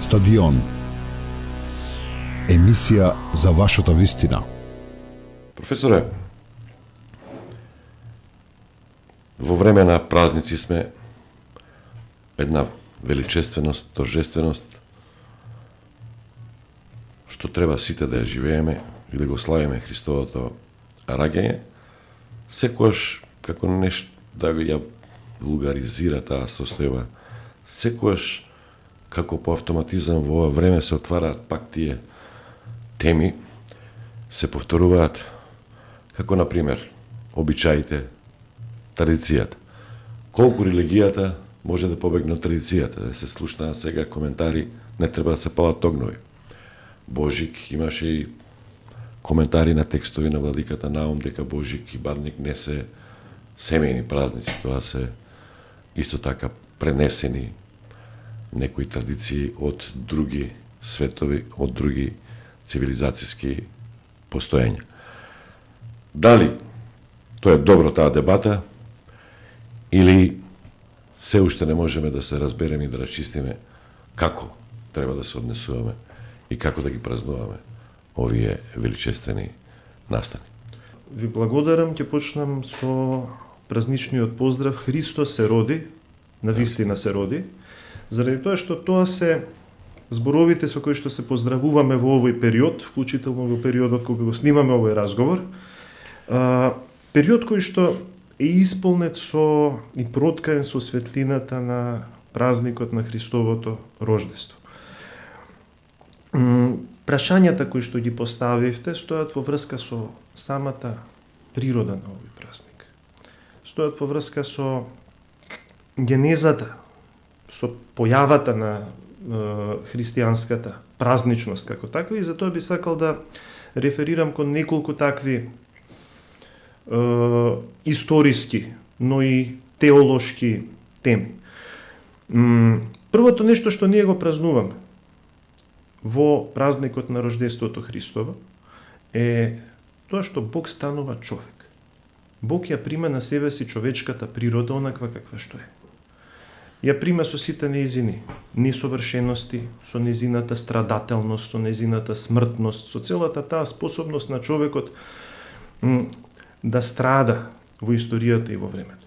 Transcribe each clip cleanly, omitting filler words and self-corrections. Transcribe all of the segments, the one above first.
Стадион. Емисија за вашата вистина. Професоре, во време на празници сме една величественост, торжественост, што треба сите да ја живееме и да го славиме Христовото раѓање, секојаш како нешто да ја вулгаризира таа состојба, секојаш како по автоматизам во ова време се отвараат пак тие теми, се повторуваат, како например обичаите, традицијата. Колку религијата може да побегне од традицијата, да се слушнаа сега коментари, не треба да се палат огнови. Божик имаше и коментари на текстови на владиката Наум дека Божик и Бадник не се семејни празници, тоа се исто така пренесени некои традиции од други светови, од други цивилизацијски постоења. Дали тоа е добро таа дебата или се уште не можеме да се разбереме и да расчистиме како треба да се однесуваме и како да ги празнуваме овие величествени настани. Ви благодарам, ќе почнам со празничниот поздрав Христос се роди, навистина се роди, заради тоа што тоа се зборовите со кои што се поздравуваме во овој период, вклучително во периодот кога го снимаме овој разговор, период кој што е исполнет со и проткаен со светлината на празникот на Христовото рождество. Прашањата кои што ги поставивте стојат во врска со самата природа на овој празник. Стојат во врска со генезата, со појавата на христијанската празничност како таква, и затоа би сакал да реферирам кон неколку такви историски, но и теолошки теми. Првото нешто што ние го празнуваме во празникот на рождеството Христово е тоа што Бог станува човек. Бог ја прима на себе си човечката природа онаква каква што е. Ја прима со сите нејзини несовршености, со нејзината страдателност, со нејзината смртност, со целата таа способност на човекот да страда во историјата и во времето.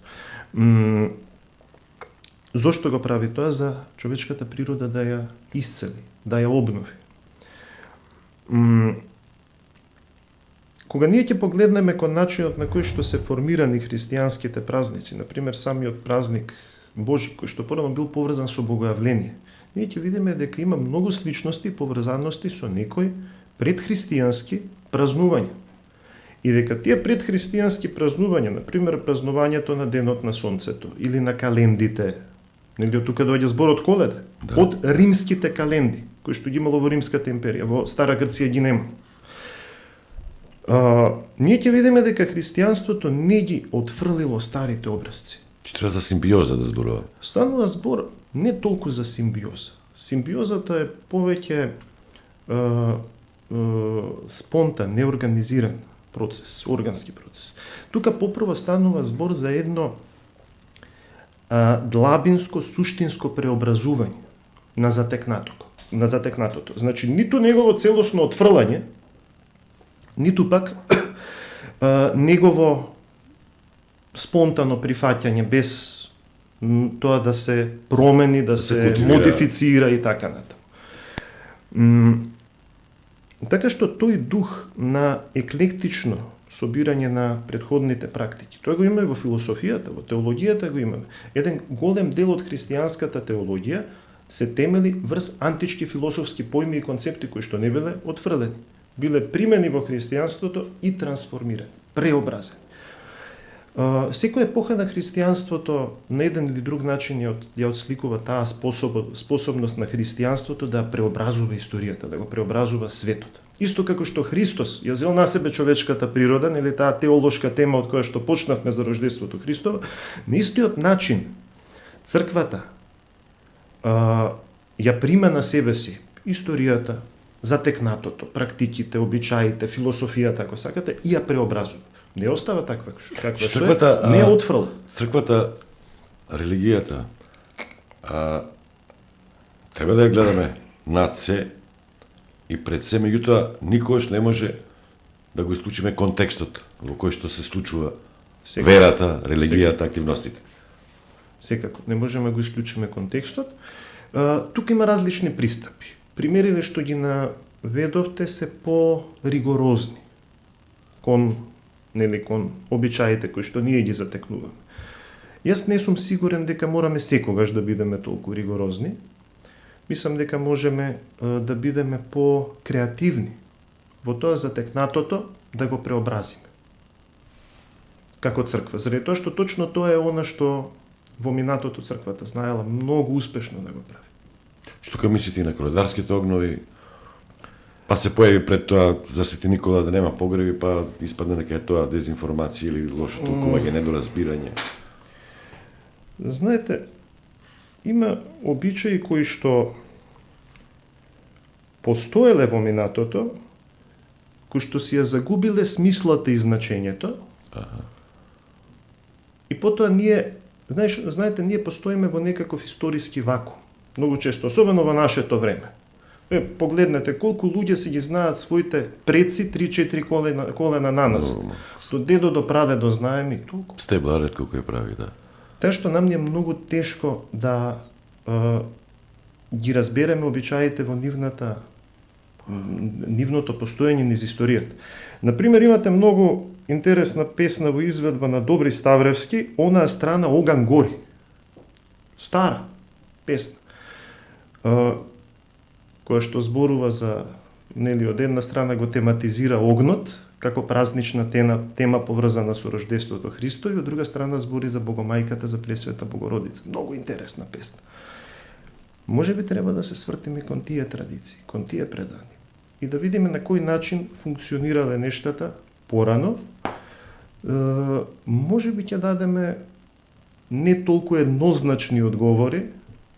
Зошто го прави тоа? За човечката природа да ја исцели, да ја обнови. Кога ние ќе погледнеме кон начинот на кој што се формирани христијанските празници, например самиот празник Божи, кој што порано бил поврзан со богојавление, ние ќе видиме дека има многу сличности и поврзаности со некои предхристијански празнувања. И дека тие предхристијански празнувања, например празнувањето на денот на сонцето или на календите, негде од тука доаѓа зборот Коледа, од римските календи, кои што ги имало во Римската империја, во Стара Грција ги нема. Ние ќе видиме дека христијанството не ги отфрлило старите образци. Че треба за симбиоза да зборува. Станува збор не толку за симбиоза. Симбиозата е повеќе спонтан, неорганизиран процес, органски процес. Тука попрво станува збор за едно длабинско, суштинско преобразување на затекнатото. Значи, ниту негово целосно отфрлање, ниту пак негово спонтано прифаќање без тоа да се промени, да се модифицира и така натаму. Така што тој дух на еклектично собирање на претходните практики, тоа го имаме во философијата, во теологијата го имаме. Еден голем дел од христијанската теологија се темели врз антички философски поими и концепти кои што не биле отфрлени, биле примени во христијанството и трансформирани, преобразени. Секоја епоха на христијанството на еден или друг начин ја отсликува таа способност на христијанството да преобразува историјата, да го преобразува светот. Исто како што Христос ја зел на себе човечката природа, нели таа теолошка тема од која што почнавме за рождеството Христово, на истиот начин црквата ја прима на себе си историјата, затекнатото, практиките, обичаите, философијата, ако сакате, и ја преобразува. Не остава таква каква што е, не ја отфрла. Црквата, религијата, треба да ја гледаме над се и пред се, меѓутоа никогаш не може да го исклучиме контекстот во кој што се случува верата, религијата, активностите. Секако, не можеме да го исклучиме контекстот. Тука има различни пристапи. Примериве што ги наведовте се по-ригорозни кон обичаите кои што ние ги затекнуваме. Јас не сум сигурен дека мораме секогаш да бидеме толку ригорозни. Мислам дека можеме да бидеме по-креативни во тоа затекнатото да го преобразиме. Како црква. Заради тоа што точно тоа е она што во минатото црквата знаела многу успешно да го прави. Што ка мислите и на коледарските огнови, па се појави пред тоа за Свети Никола да нема погреби, па испадне дека е тоа дезинформација или лошо толкување, недоразбирање. Знаете, има обичаи кои што постоеле во минатото, кои што си ја загубиле смислата и значењето. И потоа ние, знаете, ние постоиме во некаков историски вакуум. Многу често, особено во нашето време. Погледнете колку луѓе си ги знаат своите предци 3-4 колена на нас. До дедо, до прадедо знаеме и толку. Стебла ретко кој прави, да. Тоа што нам не е многу тешко да ги разбереме обичаите во нивното постоење низ историјата. Например, имате многу интересна песна во изведба на Добри Ставревски, онаа страна Оган гори. Стара песна. Која што зборува за, од една страна го тематизира огнот, како празнична тема поврзана со рождеството Христово, и од друга страна збори за Богомајката, за Пресвета Богородица. Многу интересна песна. Може би треба да се свртиме кон тие традиции, кон тие предани и да видиме на кој начин функционирале нештата порано. Може би ќе дадеме не толку еднозначни одговори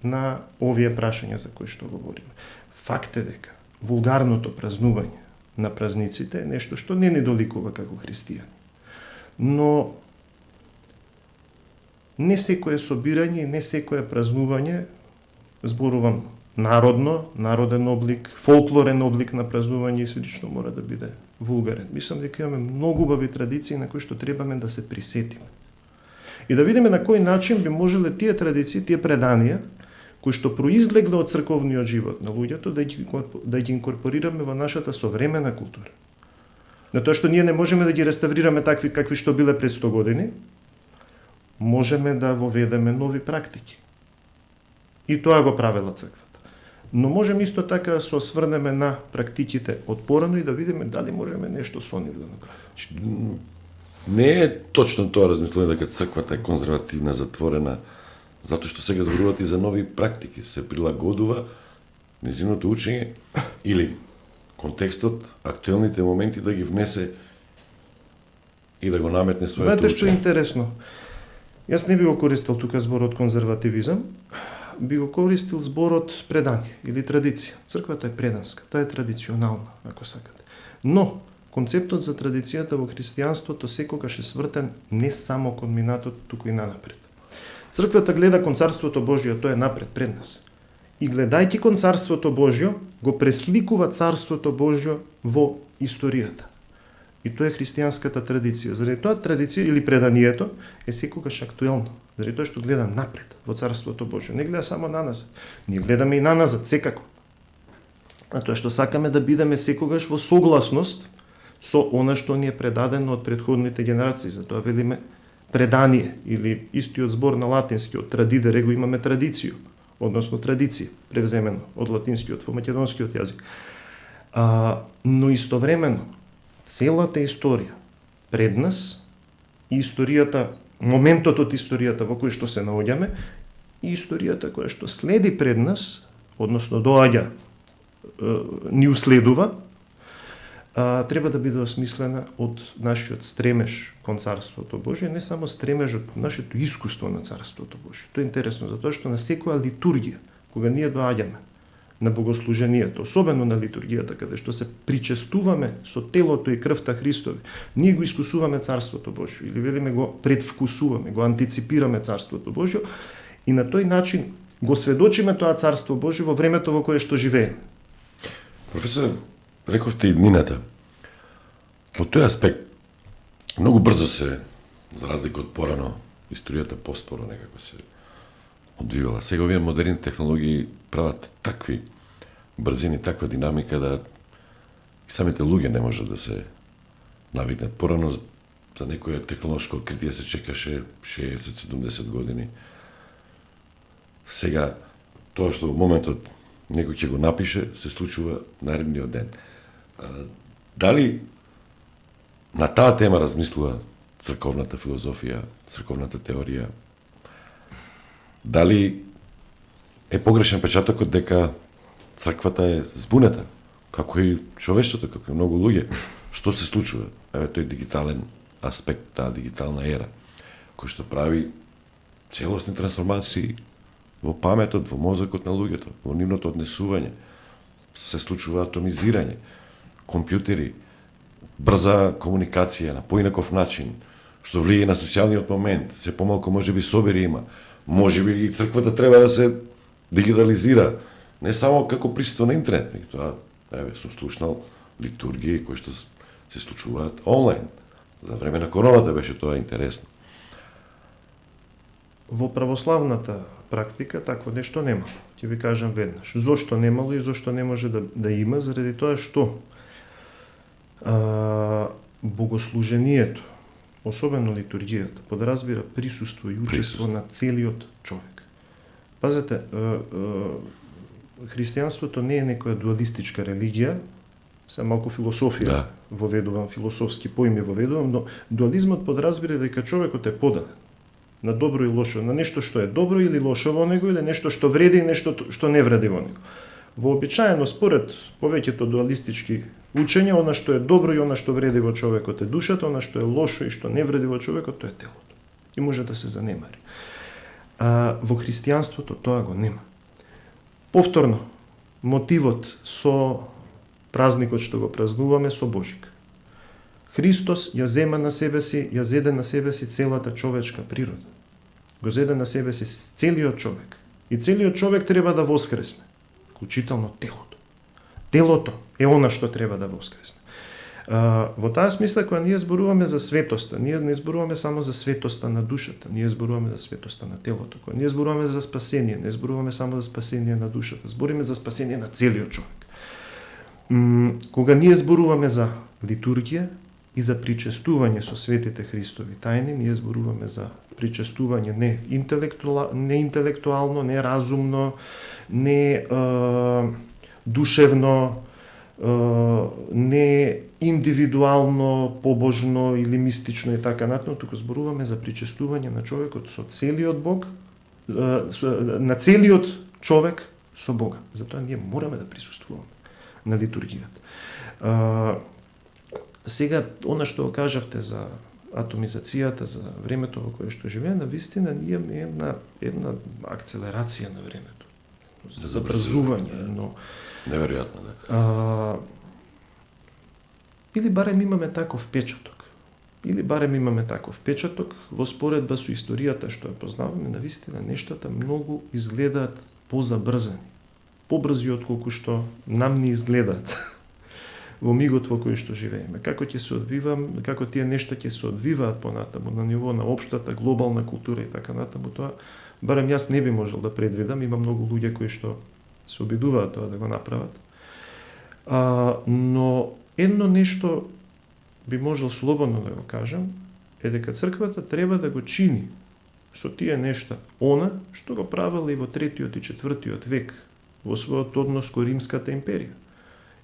на овие прашања за кои што говориме. Факт е дека вулгарното празнување на празниците е нешто што не ни доликува како христијани. Но не секое собирање и не секое празнување, зборувам народен облик, фолклорен облик на празнување и слично мора да биде вулгарен. Мислам дека имаме многу убави традиции на кои што требаме да се присетиме. И да видиме на кој начин би можеле тие традиции, тие преданија, кои што произлегле од црковниот живот на луѓето, да ги инкорпорираме во нашата современа култура. На тоа што ние не можеме да ги реставрираме такви какви што биле пред 100 години, можеме да воведеме нови практики. И тоа го правела црквата. Но можеме исто така да се осврнеме на практиките од порано и да видиме дали можеме нешто со нив да направиме. Не е точно тоа размислување дека црквата е конзервативна, затворена, затоа што сега зборуваат и за нови практики, се прилагодува нејзиното учење или контекстот, актуелните моменти да ги внесе и да го наметне своето учење. Знаете што е интересно? Јас не би го користил тука зборот конзервативизам, би го користил зборот предание или традиција. Црквата е преданска, таа е традиционална, ако сакате. Но концептот за традицијата во христијанството секогаш е свртен не само кон минатото, туку и нанапред. Црквата гледа кон Царството Божјо, тоа е напред пред нас. И гледајќи кон Царството Божјо, го пресликува Царството Божјо во историјата. И тоа е христијанската традиција. Заради тоа традиција или преданието е секогаш актуелно. Заради тоа што гледа напред во Царството Божјо. Не гледа само на нас. Ние гледаме и на назад, секако. А тоа што сакаме да бидеме секогаш во согласност со она што ни е предадено од претходните генерации. Затоа велиме предание или истиот збор на латинскиот традидере го имаме традицију, односно традиција, превземено од латинскиот во македонскиот јазик. Но истовремено целата историја пред нас и историјата, моментот од историјата во кој што се наоѓаме и историјата која што следи пред нас, односно доаѓа, ни уследува, треба да биде осмислена од нашиот стремеж кон Царството Божие, не само стремежот, нашето искуство на Царството Божие. Тоа е интересно, затоа што на секоја литургија, кога ние доаѓаме на богослуженијата, особено на литургијата, каде што се причестуваме со телото и крвта Христови, ние го искусуваме Царството Божие, или велиме го предвкусуваме, го антиципираме Царството Божие, и на тој начин го сведочиме тоа Царство Божие во времето во кое што живееме. Професоре, рековте и днината. Во тој аспект, многу брзо се, за разлика од порано, историјата поспоро некако се одвивала. Сега овие модерни технологии прават такви брзини, таква динамика да самите луѓе не можат да се навикнат. Порано за некоја технолошко откритие се чекаше 60-70 години. Сега, тоа што во моментот некој ќе го напише, се случува наредниот ден. Дали на таа тема размислува црковната филозофија, црковната теорија? Дали е погрешен печатокот дека црквата е збунета, како и човештвото, како и многу луѓе? Што се случува? Еве тој дигитален аспект, таа дигитална ера, кој што прави целосни трансформации во паметот, во мозокот на луѓето, во нивното однесување. Се случува атомизирање, компјутери, брза комуникација на поинаков начин, што влијае на социјалниот момент, се помалку можеби собери има. Можеби и црквата треба да се дигитализира, не само како присуство на интернет, меѓутоа, еве, сум слушнал литургии кои што се случуваат онлайн. За време на короната беше тоа интересно. Во православната практика такво нешто нема. Ќе ви кажам веднаш. Зошто немало и зошто не може да има, заради тоа што богослужението, особено литургијата, подразбира присуство и учество на целиот човек. Пазете, христијанството не е некоја дуалистичка религија, се малку философија воведувам, философски поими воведувам, но дуализмот подразбира дека човекот е подаден на добро и лошо, на нешто што е добро или лошо во него, или нешто што вреди и нешто што не вреди во него. Вообичаено, според повеќето дуалистички учења, она што е добро и она што вреди во човекот е душата, она што е лошо и што не вреди во човекот, тоа е телото. И може да се занемари. Во христијанството тоа го нема. Повторно, мотивот со празникот што го празнуваме со Божик. Христос ја зема на себе си, ја зеде на себе си целата човечка природа. Го зеде на себе си целиот човек. И целиот човек треба да воскресне, вклучително телото. Телото е она што треба да воскресне. Во таа смисла, кога ние зборуваме за светоста, ние не зборуваме само за светоста на душата, ние зборуваме за светоста на телото. Кога ние зборуваме за спасение, не зборуваме само за спасение на душата, збориме за спасение на целиот човек. Кога ние зборуваме за литургија и за причестување со светите Христови тајни, ние зборуваме за причестување не интелектуално, не разумно, не душевно, не индивидуално, побожно или мистично и така натаму, туку зборуваме за причестување на човекот со целиот Бог, на целиот човек со Бога. Затоа ние мораме да присуствуваме на литургијата. Сега, она што го кажавте за атомизацијата, за времето во кое што живееме, навистина ние имаме една акцелерација на времето. Забрзување, но неверојатно, да. Или барем имаме таков печаток. Или барем имаме таков печаток во споредба со историјата што ја познаваме, навистина нештата многу изгледаат позабрзани. Побрзи отколку што нам не изгледаат во мигот во кој што живееме. Како ќе се одвивам, како тие нешта ќе се одвиваат понатаму на ниво на општата глобална култура и така натаму, тоа барем јас не би можел да предвидам, има многу луѓе кои што се обидуваат тоа да го направат. Но едно нешто би можел слободно да го кажам, е дека црквата треба да го чини со тие нешта она што го правела и во 3-тиот и 4-тиот век во својот однос кон Римската империја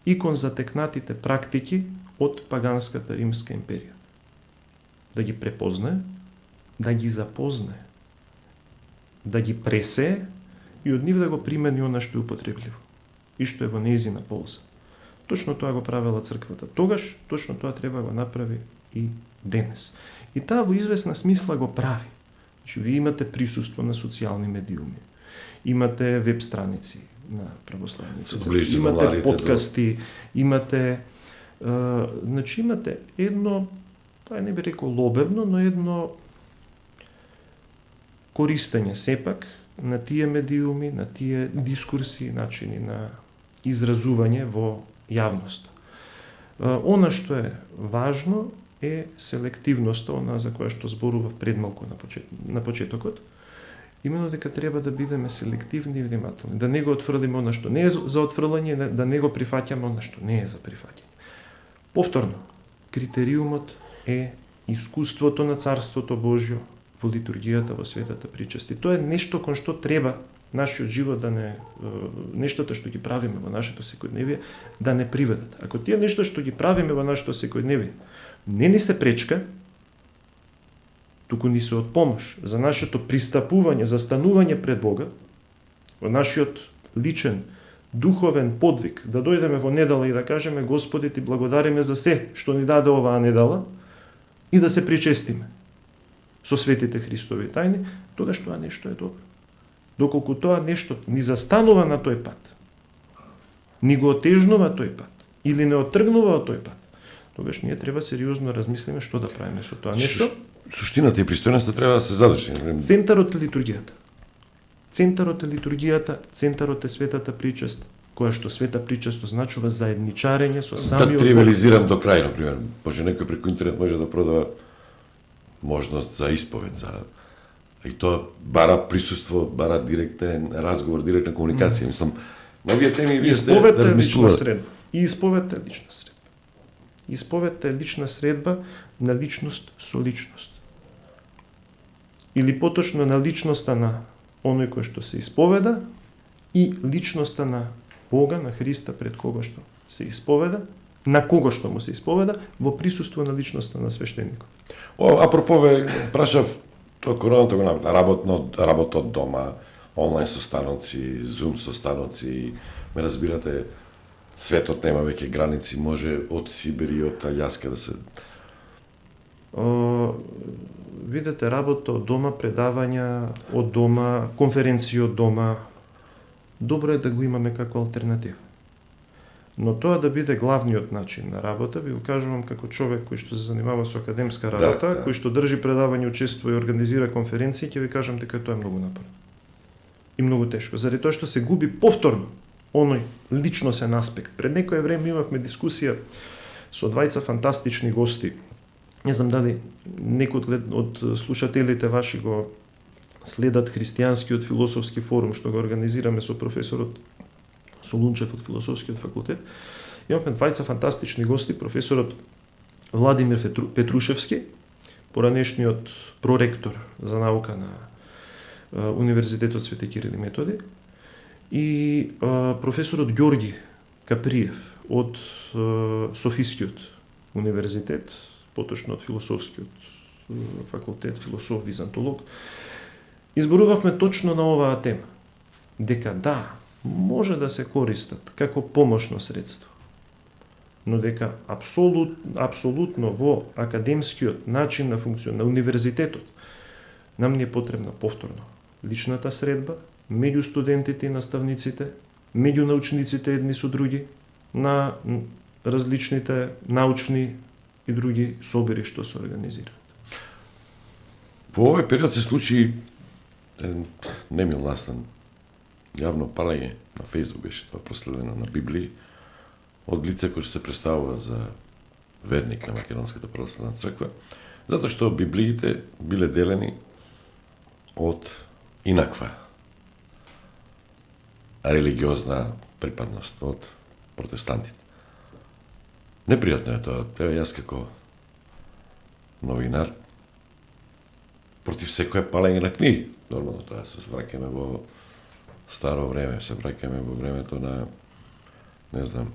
и кон затекнатите практики од паганската Римска империја. Да ги препознае, да ги запознае, да ги пресее и од нив да го примени она што е употребливо и што е во нејзина полза. Точно тоа го правела црквата тогаш, точно тоа треба го направи и денес. И таа во известна смисла го прави. Значи, ви имате присуство на социјални медиуми, имате веб страници на православници, имате подкасти, имате значи имате едно, па не би рекол лобевно, но едно користење сепак на тие медиуми, на тие дискурси, начини на изразување во јавноста. Она што е важно е селективноста, она за која што зборував пред малку на почетокот, именно дека треба да бидеме селективни и внимателни, да не го отфрлиме она што не е за отфрлање, да не го прифаќаме она што не е за прифаќање. Повторно, критериумот е искуството на Царството Божјо во литургијата, во светата причест. И тоа е нешто кон што треба нашиот живот да не, нештата што ги правиме во нашето секојдневие, да не приведат. Ако тие нешто што ги правиме во нашето секојдневие не ни се пречка, туку ни се од помош за нашето пристапување, застанување пред Бога, во нашиот личен, духовен подвиг, да дојдеме во недела и да кажеме Господи, ти благодариме за се што ни даде оваа недела и да се причестиме со светите Христови тајни, тогаш тоа нешто е добро. Доколку тоа нешто ни застанува на тој пат, ни го отежнува тој пат, или не оттргнува од тој пат, тогаш ние треба сериозно размислиме што да правиме со тоа нешто. Суштината и пристојноста треба да се задржи. Центарот е литургијата. Центарот е литургијата, центарот е светата причест, која што света причест означува заедничарење со самиот Да тривелизирам до крај, например, може некој преку интернет може да продава можност за исповед, и тоа бара присуство, бара директен разговор, директна комуникација. Мислам, на овие теми вие сте Исповедта е лична размислували. средба. И исповедта е лична средба. Исповедта е лична средба на личност со личност. Или поточно на личноста на оној кој што се исповеда и личноста на Бога, на Христа пред кого што се исповеда, на кого што му се исповеда, во присуство на личноста на свештеникот. Апропо ве прашав, тоа короната го направи, работа од дома, онлайн состаноци, Zoom состаноци, ме разбирате, светот нема веќе граници, може од Сибир и од Аљаска да се... Видете, работа од дома, предавања од дома, конференции од дома, добро е да го имаме како алтернатива. Но тоа да биде главниот начин на работа, ви го кажувам како човек кој што се занимава со академска работа, да. кој што држи предавање, учествува и организира конференции, ќе ви кажам дека тоа е многу напорно. И многу тешко, заради тоа што се губи повторно оној личносен аспект. Пред некое време имавме дискусија со двајца фантастични гости. Не знам дали некој од слушателите ваши го следат христијанскиот философски форум што го организираме со професорот Солунчев од философскиот факултет. Имавме двајца фантастични гости, професорот Владимир Петрушевски, поранешниот проректор за наука на Универзитетот Свети Кирил и Методи, и професорот Ѓорги Каприев од Софискиот универзитет, поточно од философскиот факултет, философ, византолог. Изборувавме точно на оваа тема, дека да, може да се користат како помошно средство, но дека апсолутно во академскиот начин на функција на универзитетот нам не е потребна повторно личната средба меѓу студентите и наставниците, меѓу научниците едни со други, на различните научни и други собери што се организираат. Во овој период се случи немил настан, јавно палење на Фејсбук, беше тоа проследено на Библии, од лице кој се представува за верник на Македонската православна црква, затоа што Библиите биле делени од инаква религиозна припадност, од протестантите. Непријатно е тоа. Ева јас како новинар против секое палење на книги. Нормално тоа се враќаме во старо време, се враќаме во времето на, не знам,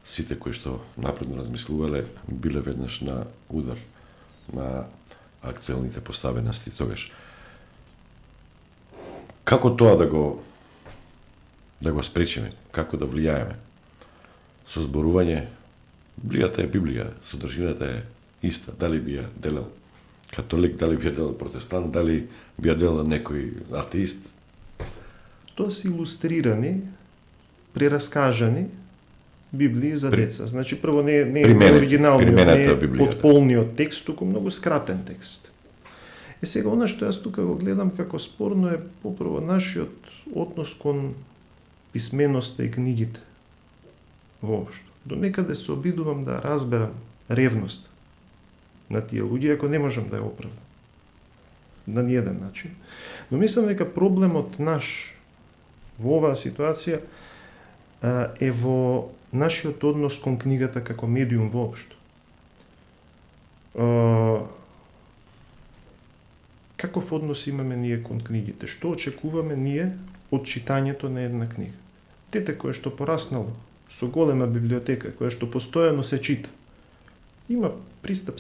сите кои што напредно размислувале биле веднаш на удар на актуелните поставености тогаш. Како тоа да го спречиме, како да влијаеме? Со зборување, Библијата е Библија, содржината е иста. Дали би ја делел католик, дали би ја делел протестант, дали би ја делел некој атеист? Тоа се илустрирани, прераскажани Библии за деца. Значи, прво не е оригиналниот, не е подполниот текст, туку многу скратен текст. Сега, она што јас тука го гледам како спорно е попрво нашиот однос кон писменоста и книгите. Воопшто. До некаде се обидувам да разберам ревност на тие луѓе, ако не можам да ја оправдам. На ниеден начин. Но мислам дека проблемот наш во оваа ситуација е во нашиот однос кон книгата како медиум воопшто. Каков однос имаме ние кон книгите? Што очекуваме ние од читањето на една книга? Дете кое што пораснало со голема библиотека, кое што постојано се чита, има пристап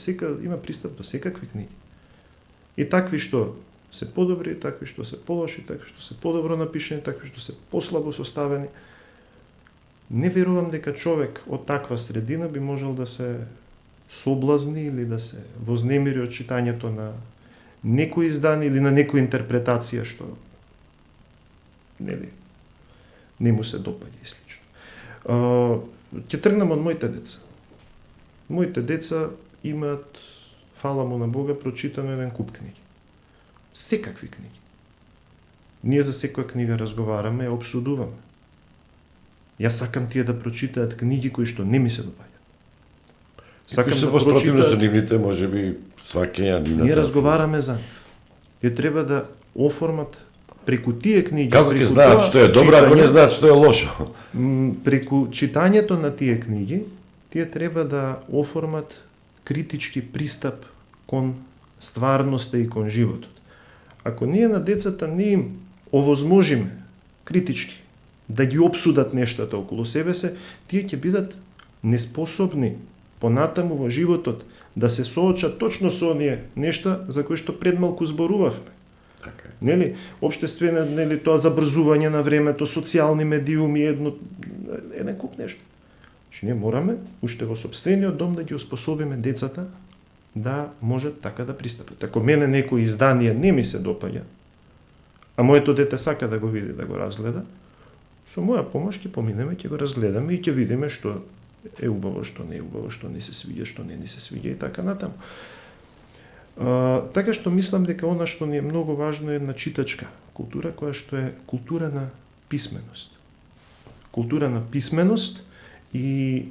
до секакви книги. И такви што се подобри, такви што се полоши, такви што се подобро напишени, такви што се послабо составени. Не верувам дека човек од таква средина би можел да се соблазни или да се вознемири од читањето на некој издание или на некоја интерпретација што не му се допаѓа и слично. Ќе тргнам од моите деца. Моите деца имаат, фала му на Бога, прочитано еден куп книги. Секакви книги. Ние за секоја книга разговараме, ја обсудуваме. Јас сакам тие да прочитаат книги кои што не ми се допаѓаат. Сакам да прочитаат за нивните, можеби сваќања нивната. Ние разговараме за нив. Тие треба да оформат преку тие книги. Како ќе знаат што е добро, ако не знаат што е лошо? Преку читањето на тие книги, тие треба да оформат критички пристап кон стварноста и кон животот. Ако ние на децата не им овозможиме критички да ги обсудат нештата околу себе се, тие ќе бидат неспособни понатаму во животот да се соочат точно со оние нешта за кои што пред малку зборувавме. Така е. Нели, општествено, нели, тоа забрзување на времето, социјални медиуми, еден куп нешто. Значи ние мораме уште во сопствениот дом да ги оспособиме децата да можат така да пристапат. Ако мене некој издание не ми се допаѓа, а моето дете сака да го види, да го разгледа, со моја помош ќе поминеме, ќе го разгледаме и ќе видиме што е убаво, што не е убаво, што не се свиѓа, што не ни се свиѓа и така натаму. Така што мислам дека она што ни е многу важно е една читачка култура, која што е култура на писменост. Култура на писменост и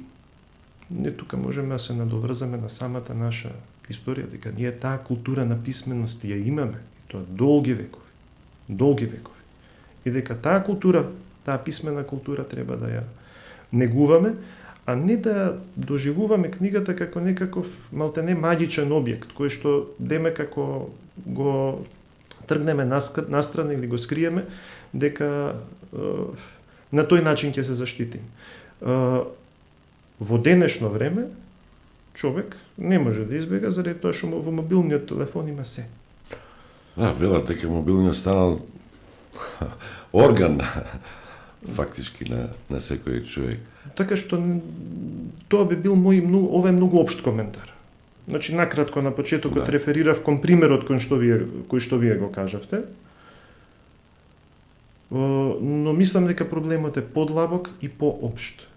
не тука можеме да се надоврзаме на самата наша историја, дека ние таа култура на писменост ја имаме, и тоа долги векови. Долги векови. И дека таа култура, таа писмена култура треба да ја негуваме, а не да доживуваме книгата како некаков малтене магичен објект, кој што деме како го тргнеме настрана или го скриеме, дека на тој начин ќе се заштитим. Во денешно време човек не може да избега заради тоа што во мобилниот телефон има се. Да, велат дека мобилниот станал орган фактички на секој човек. Така што тоа би бил ова е многу општ коментар. Значи накратко на почетокот реферирав кон примерот кој што вие го кажавте. Но мислам дека проблемот е подлабок и поопшт.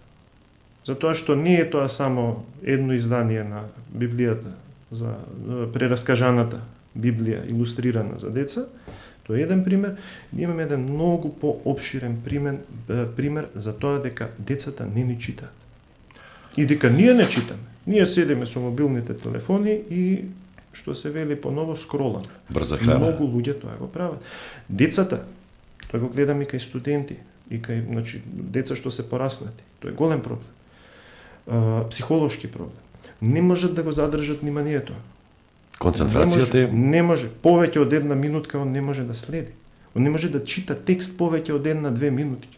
Затоа што не е тоа само едно издание на Библијата за прераскажаната Библија илустрирана за деца. Тоа е еден пример. Имаме еден многу поопширен пример за тоа дека децата не ни читаат. И дека ние не читаме. Ние седиме со мобилните телефони и, што се вели поново, скроламе. Брза храна. Многу луѓе тоа го прават. Децата, тоа го гледам и кај студенти, и кај, значи, деца што се пораснати. Тоа е голем проблем. Психолошки проблем. Не можат да го задржат вниманието. Концентрацијата не може. Повеќе од една минутка он не може да следи. Он не може да чита текст повеќе од една-две минути.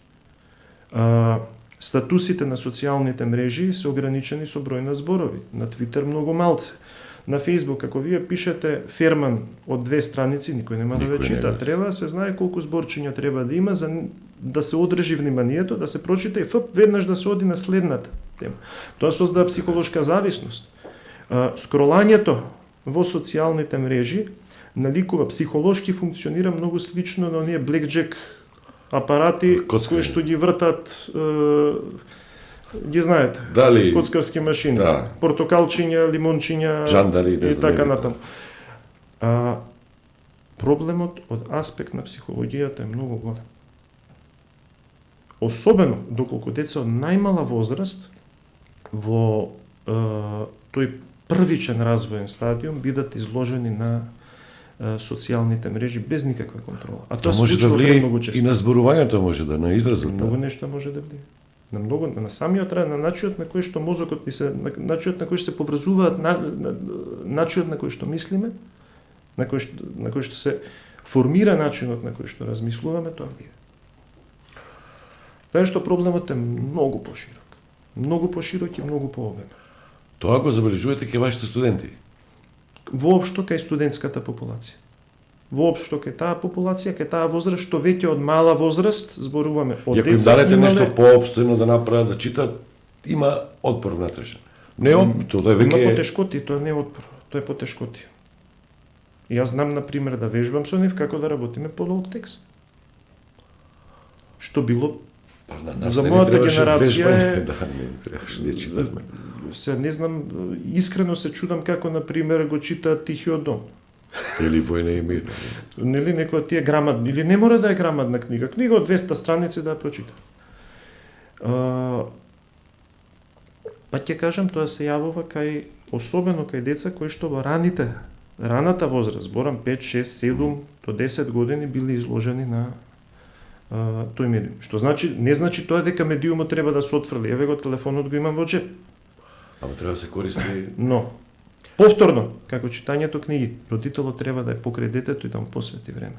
Статусите на социјалните мрежи се ограничени со број на зборови. На Твитер многу малце. На Фејсбук, ако вие пишете ферман од 2 страници, никој нема да ве чита. Треба да се знае колку зборчиња треба да има за да се одржи вниманието, да се прочита и веднаш да се оди на следната тема. Тоа создава психолошка зависност. Скролањето во социјалните мрежи наликува, психолошки функционира многу слично на оние блекџек апарати кои што ги вртат, ги знаете, дали коцкарски машини, да. портокалчиња, лимончиња, джандари, и така натаму. проблемот од аспект на психологијата е многу голем. Особено доколку деца од најмала возраст во тој првичен развоен стадиум бидат изложени на социјалните мрежи без никаква контрола. А тоа може да случува влие премногу често. и на зборувањето, може да на изразот. Многу нешто може да влие. На многу, на самиот на начинот на кој што мозокот ни се, на начинот на кој што се поврзуваат, начинот на кој што мислиме, на кој што се формира начинот на кој што размислуваме, тоа влие. Тоа е што проблемот е многу поширок. Многу поширок и многу пообемен. Тоа го забележувате кај вашите студенти? Воопшто кај студентската популација. Воопшто кај таа популација, кај таа возраст што веќе од мала возраст зборуваме од И ако им деца дадете имале- нешто поопстојно да направат, да читат, има отпор внатрешен. Не тоа е Има веќе потешкоти, тоа не е отпор, тоа е потешкоти. Јас знам, на пример, да вежбам со нив како да работиме по долг текст. Што било, па, на нас за не ни мојата требаше генерација вежбање, е- да, не ни требаше, не читавме. се не знам, искрено се чудам како, на пример, го читаат Тихиот дом. Или војна и мир. Нели некој од тие грамадни, или не мора да е грамадна книга, книга од 200 страници да ја прочита. Па ќе кажам, тоа се јавува кај, особено кај деца кои што во раната возраст, зборам 5, 6, 7 до 10 години били изложени на тој медиум. Што значи, не значи тоа дека медиумот треба да се отфрли. Еве го телефонот го имам во джеп. Ама треба да се користи. Но, повторно, како читањето книги, родителот треба да е покрај детето и да му посвети време.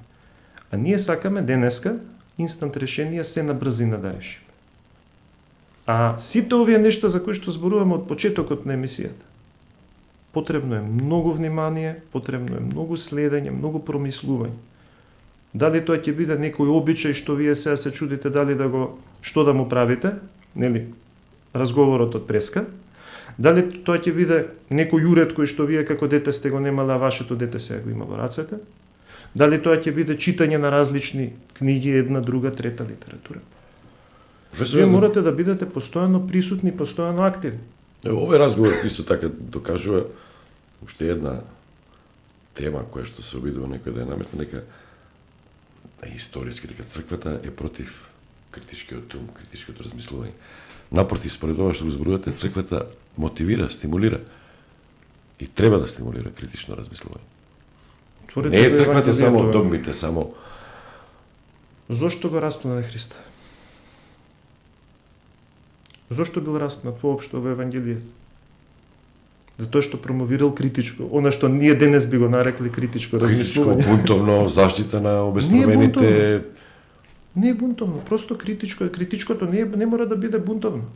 А ние сакаме денеска инстант решенија се на брзина да решиме. А сите овие нешта за кои што зборуваме од почетокот на емисијата, потребно е многу внимание, потребно е многу следење, многу промислување. Дали тоа ќе биде некој обичај што вие сега се чудите дали да го, што да му правите, нели, разговорот од преска, дали тоа ќе биде некој уред кој што вие како дете сте го немале, а вашето дете сега го има во рацете, дали тоа ќе биде читање на различни книги, една, друга, трета литература. Вие морате да бидете постојано присутни, постојано активни. Овој разговор исто така докажува уште една тема која што се обидува некој да ја наметне, дека историски, дека црквата е против критичкиот ум, критичкото размислување. Напротив, според ова што го зборувате, црквата мотивира, стимулира и треба да стимулира критично размислување. Не е црквата само догмите, само... Зошто го распнаде Христа? Зошто бил распнат воопшто во Евангелието? Затоа што промовирал критичко, она што ние денес би го нарекли критичко Критичко, размислување. бунтовно, заштита на обесправените... Не е бунтовно, просто критичко. Критичкото не мора да биде бунтовно.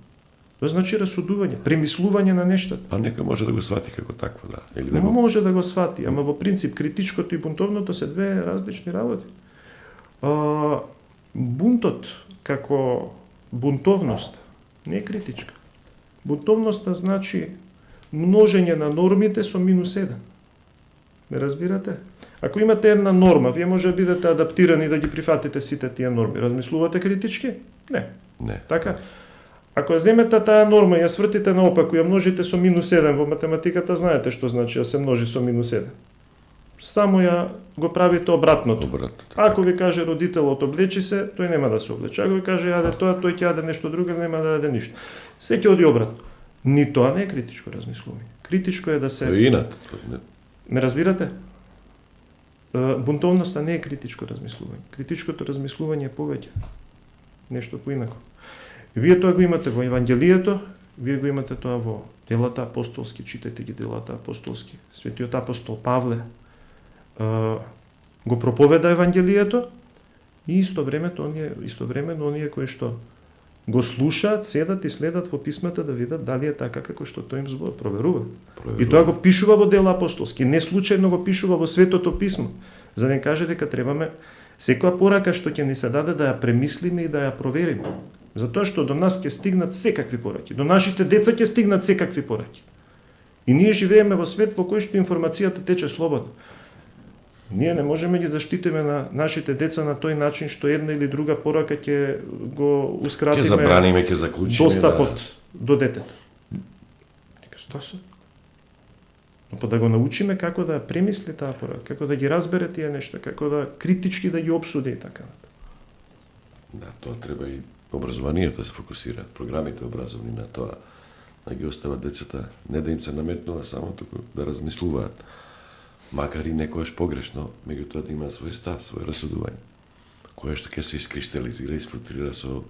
Тоа значи расудување, премислување на нештата. Па некој може да го свати како такво, да. Или да го... Може да го свати, ама во принцип критичкото и бунтовното се две различни работи. Бунтот како бунтовност не е критичка. Бунтовноста значи множење на нормите со минус 1. Ме разбирате? Ако имате една норма, вие може да бидете адаптирани да ги прифатите сите тие норми. Размислувате критички? Не. Не. Така? Ако ја земете таа норма и ја свртите наопаку, ја множите со минус 1, во математиката знаете што значи да се множи со минус 1. Само ја го правите обратното. Обратно. Ако ви каже родителот облечи се, тој нема да се облече. Ако ви каже јаде тоа, тој ќе јаде нешто друго, нема да јаде ништо. Се ќе оди обратно. Ни тоа не е критичко размислување. Критичко е да се... Тоа е инат. Ме разбирате? Бунтовноста не е критичко размислување. Критичкото размислување е повеќе. Нешто поинако. Вие тоа го имате во Евангелието, вие го имате тоа во делата апостолски, читајте ги делата апостолски. Светиот апостол Павле го проповеда Евангелието и истовремено оние кои што го слушаат, седат и следат во писмата да видат дали е така како што тој им збор проверуваат. И тоа го пишува во дела апостолски, не случајно го пишува во Светото писмо, за да не каже дека требаме секоја порака што ќе ни се даде да ја премислиме и да ја провериме. Затоа што до нас ќе стигнат секакви пораки, до нашите деца ќе стигнат секакви пораки. И ние живееме во свет во кој што информацијата тече слободно. Ние не можеме ги заштитиме на нашите деца на тој начин што една или друга порака ќе го ускратиме. Ќе забраниме, ќе заклучиме. Достапот до детето. Нека што се? Па да го научиме како да премисли таа порака, како да ги разбере тие нешта, како да критички да ги обсуди и така. Да, тоа треба и образованието да се фокусира, програмите образовни на тоа, да ги остават децата, не да им се наметнува само туку да размислуваат, макар и некојаш погрешно, меѓутоа да имаат свој став, свој расудување, кое што ќе се искристализира и сфилтрира со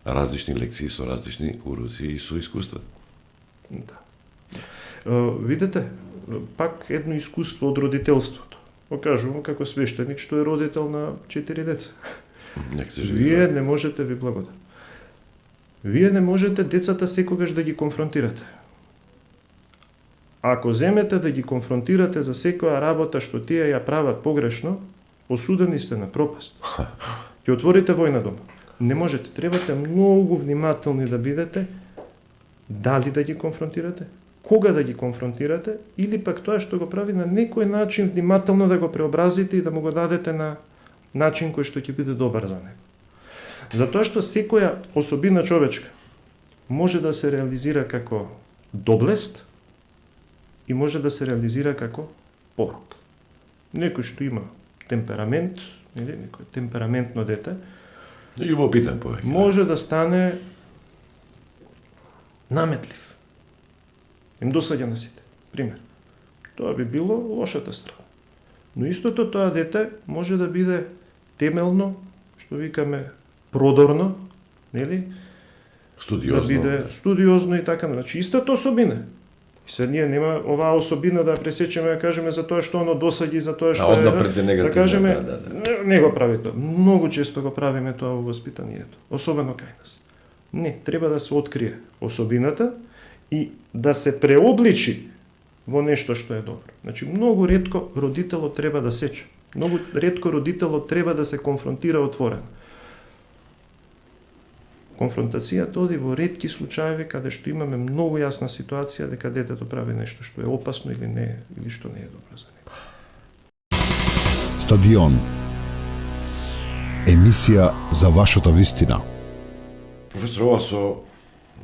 различни лекции, со различни уроци и со искуства. Да. Видете, пак едно искуство од родителството. Го кажувам како свештеник што е родител на 4 деца. Нека се живи. Вие не можете, ви благодарам. Вие не можете децата секогаш да ги конфронтирате. Ако земете да ги конфронтирате за секоја работа што тие ја прават погрешно, осудени сте на пропаст. Ќе отворите војна дома. Не можете, требате многу внимателни да бидете дали да ги конфронтирате, кога да ги конфронтирате, или пак тоа што го прави на некој начин внимателно да го преобразите и да му го дадете на начин кој што ќе биде добар за него. Затоа што секоја особина човечка може да се реализира како доблест и може да се реализира како порок. Некој што има темперамент, или некој темпераментно дете, Да ги го питам повеќе. може да стане наметлив. Им досаѓа на сите. Пример. Тоа би било лошата страна. Но истото тоа дете може да биде темелно, што викаме продорно, нели? Студиозно. Да биде студиозно и така. Значи истата особина. И се ние нема оваа особина да пресечеме, да кажеме за тоа што оно досаѓа и за тоа што однапред е негативно, да кажеме, да. не го прави тоа. Многу често го правиме тоа во воспитанието, особено кај нас. Не, треба да се открие особината и да се преобличи во нешто што е добро. Значи, многу ретко родителот треба да сече. Многу ретко родителот треба да се конфронтира отворено. Конфронтацијата оди во ретки случаеви каде што имаме многу јасна ситуација дека детето прави нешто што е опасно или не, или што не е добро за него. Стадион. Емисија за вашата вистина. Професор, ова со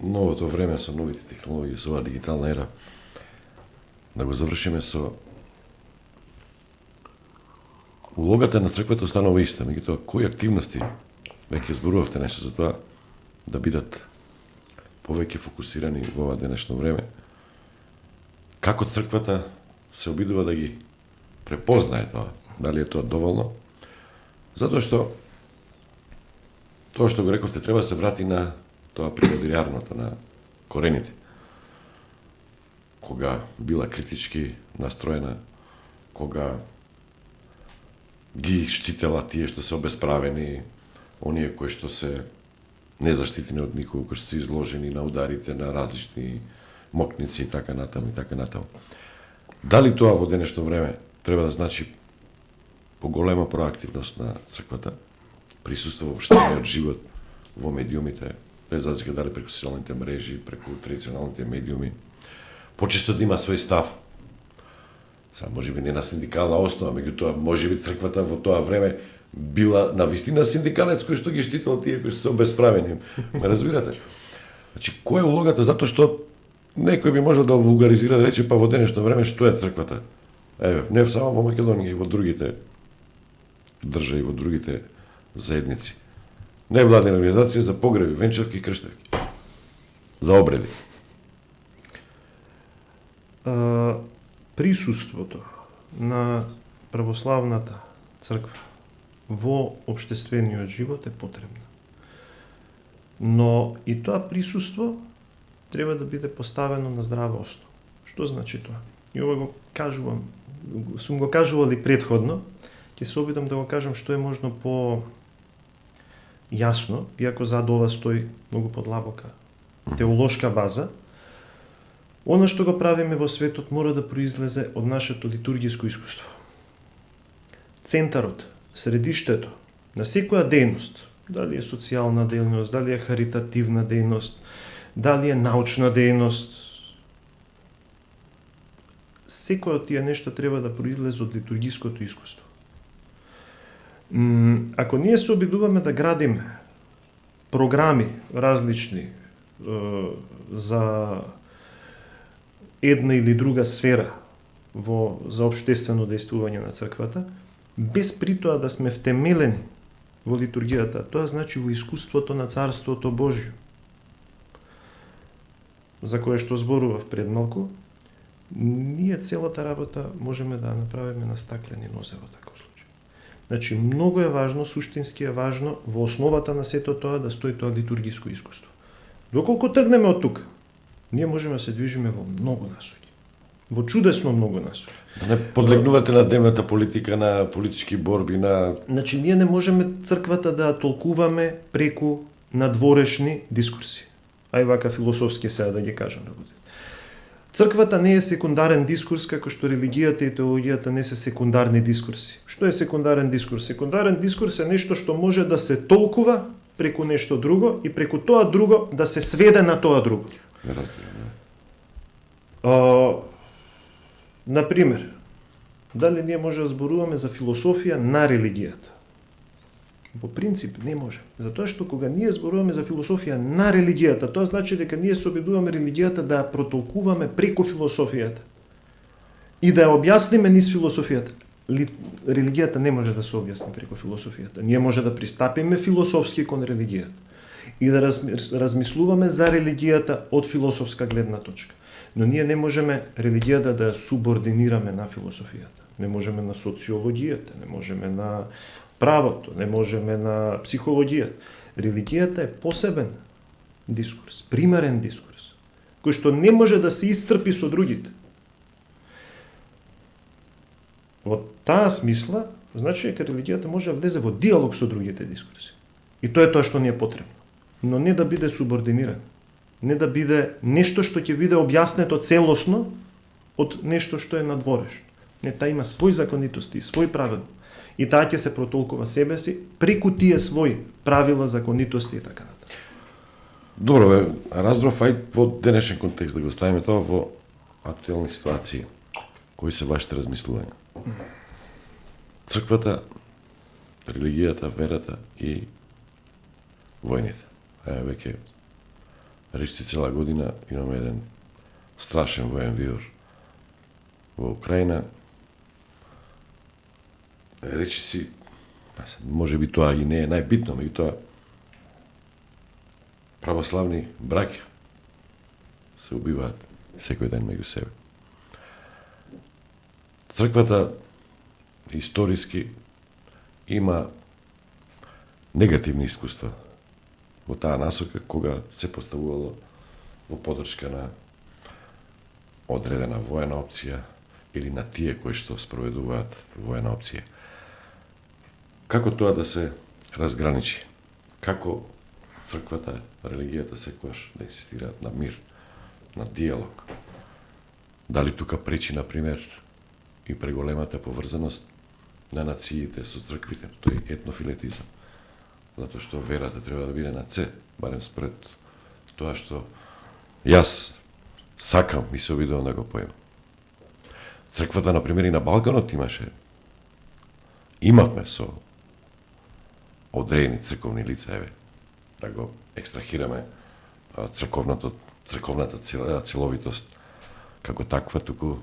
новото време, со новите технологии, со оваа дигитална ера, да го завршиме со улогата на црквата останува иста, меѓутоа кои активности, веќе зборувавте нешто за тоа, да бидат повеќе фокусирани во ова денешно време, како црквата се обидува да ги препознае тоа, дали е тоа доволно, затоа што тоа што го рековте треба да се врати на тоа природирарното, на корените. Кога била критички настроена, кога ги штитела тие што се обесправени, оние кои што се незаштитени од никого, кои што се изложени на ударите на различни мокници и така натаму и така натаму. Дали тоа во денешно време треба да значи поголема проактивност на црквата, присуство во врштениот живот во медиумите, без разлика дали преку социјалните мрежи, преку традиционалните медиуми, почесто да има свој став. Сега можеби не на синдикална основа, меѓутоа можеби црквата во тоа време била на вистина синдикалец кој што ги штител тие кои што се обесправени. Ме разбирате? Значи, која е улогата? Затоа што некој би можел да вулгаризира, да рече, па во денешно време што е црквата? Еве, не само во Македонија, и во другите држави, во другите заедници. Невладени организации за погреби, венчавки и крштевки. За обреди. Присуството на православната црква во општествениот живот е потребно. Но и тоа присуство треба да биде поставено на здрава основа. Што значи тоа? И ова го кажувам, сум го кажувал и претходно, ќе се обидам да го кажам што е можно по јасно, иако зад ова стои многу подлабока теолошка база. Она што го правиме во светот мора да произлезе од нашето литургиско искуство. Центарот, средиштето на секоја дејност, дали е социјална дејност, дали е харитативна дејност, дали е научна дејност, секој од тие нешта треба да произлезе од литургиското искуство. Ако ние се обидуваме да градиме програми различни за една или друга сфера за општествено дејствување на црквата, без при тоа да сме втемелени во литургијата, тоа значи во искуството на Царството Божјо, за кое што зборував пред малку, ние целата работа можеме да направиме на стаклени нозе во таков случај. Значи, многу е важно, суштински е важно, во основата на сето тоа да стои тоа литургиско искуство. Доколку тргнеме од тука, ние можеме да се движиме во многу насоки. Во чудесно многу насоки. Да не подлегнувате на дневната политика, на политички борби, на... Значи, ние не можеме црквата да ја толкуваме преку надворешни дискурси. Ај вака философски сега да ги кажам работите. Црквата не е секундарен дискурс, како што религијата и теологијата не се секундарни дискурси. Што е секундарен дискурс? Секундарен дискурс е нешто што може да се толкува преку нешто друго и преку тоа друго да се сведе на тоа друго. Не разбирам. Например, дали ние може да зборуваме за философија на религијата? Во принцип не може. Затоа што кога ние зборуваме за философија на религијата, тоа значи дека ние се обидуваме религијата да ја протолкуваме преку философијата и да ја објасниме низ философијата. Религијата не може да се објасни преку философијата. Ние може да пристапиме философски кон религијата и да размислуваме за религијата од философска гледна точка. Но ние не можеме религијата да ја субординираме на философијата. Не можеме на социологијата, не можеме на правото, не можеме на психологијата. Религијата е посебен дискурс, примерен дискурс, кој што не може да се исцрпи со другите. Во таа смисла, значи дека религијата може да влезе во диалог со другите дискурси. И тоа е тоа што ни е потребно. Но не да биде субординиран. Не да биде нешто што ќе биде објаснето целосно од нешто што е надворешно. Не, таа има свој законитости, свој правила. И таа ќе се протолкува себе си преку тие своји правила, законитости и така натаму. Добро, бе, разбрав, ај во денешен контекст да го ставиме тоа во актуелни ситуации. Кои се вашите размислувања? Црквата, религијата, верата и војните. Веќе речи цела година имаме еден страшен воен виор во Украина. Речи си, може би тоа и не е најбитно, меѓутоа православни браќа се убиваат секој ден меѓу себе. Црквата историски има негативни искуства во таа насока кога се поставувало во поддршка на одредена воена опција или на тие кои што спроведуваат воена опција. Како тоа да се разграничи? Како црквата, религијата секогаш да инсистираат на мир, на диалог? Дали тука пречи, например, и преголемата поврзаност на нациите со црквите, тој етнофилетизам? Затоа што верата треба да биде на це, барем според тоа што јас сакам и се обидувам да го поемам. Црквата, например, и на Балканот имавме со одредени црковни лица, да го екстрахираме црковната целовитост како таква, туку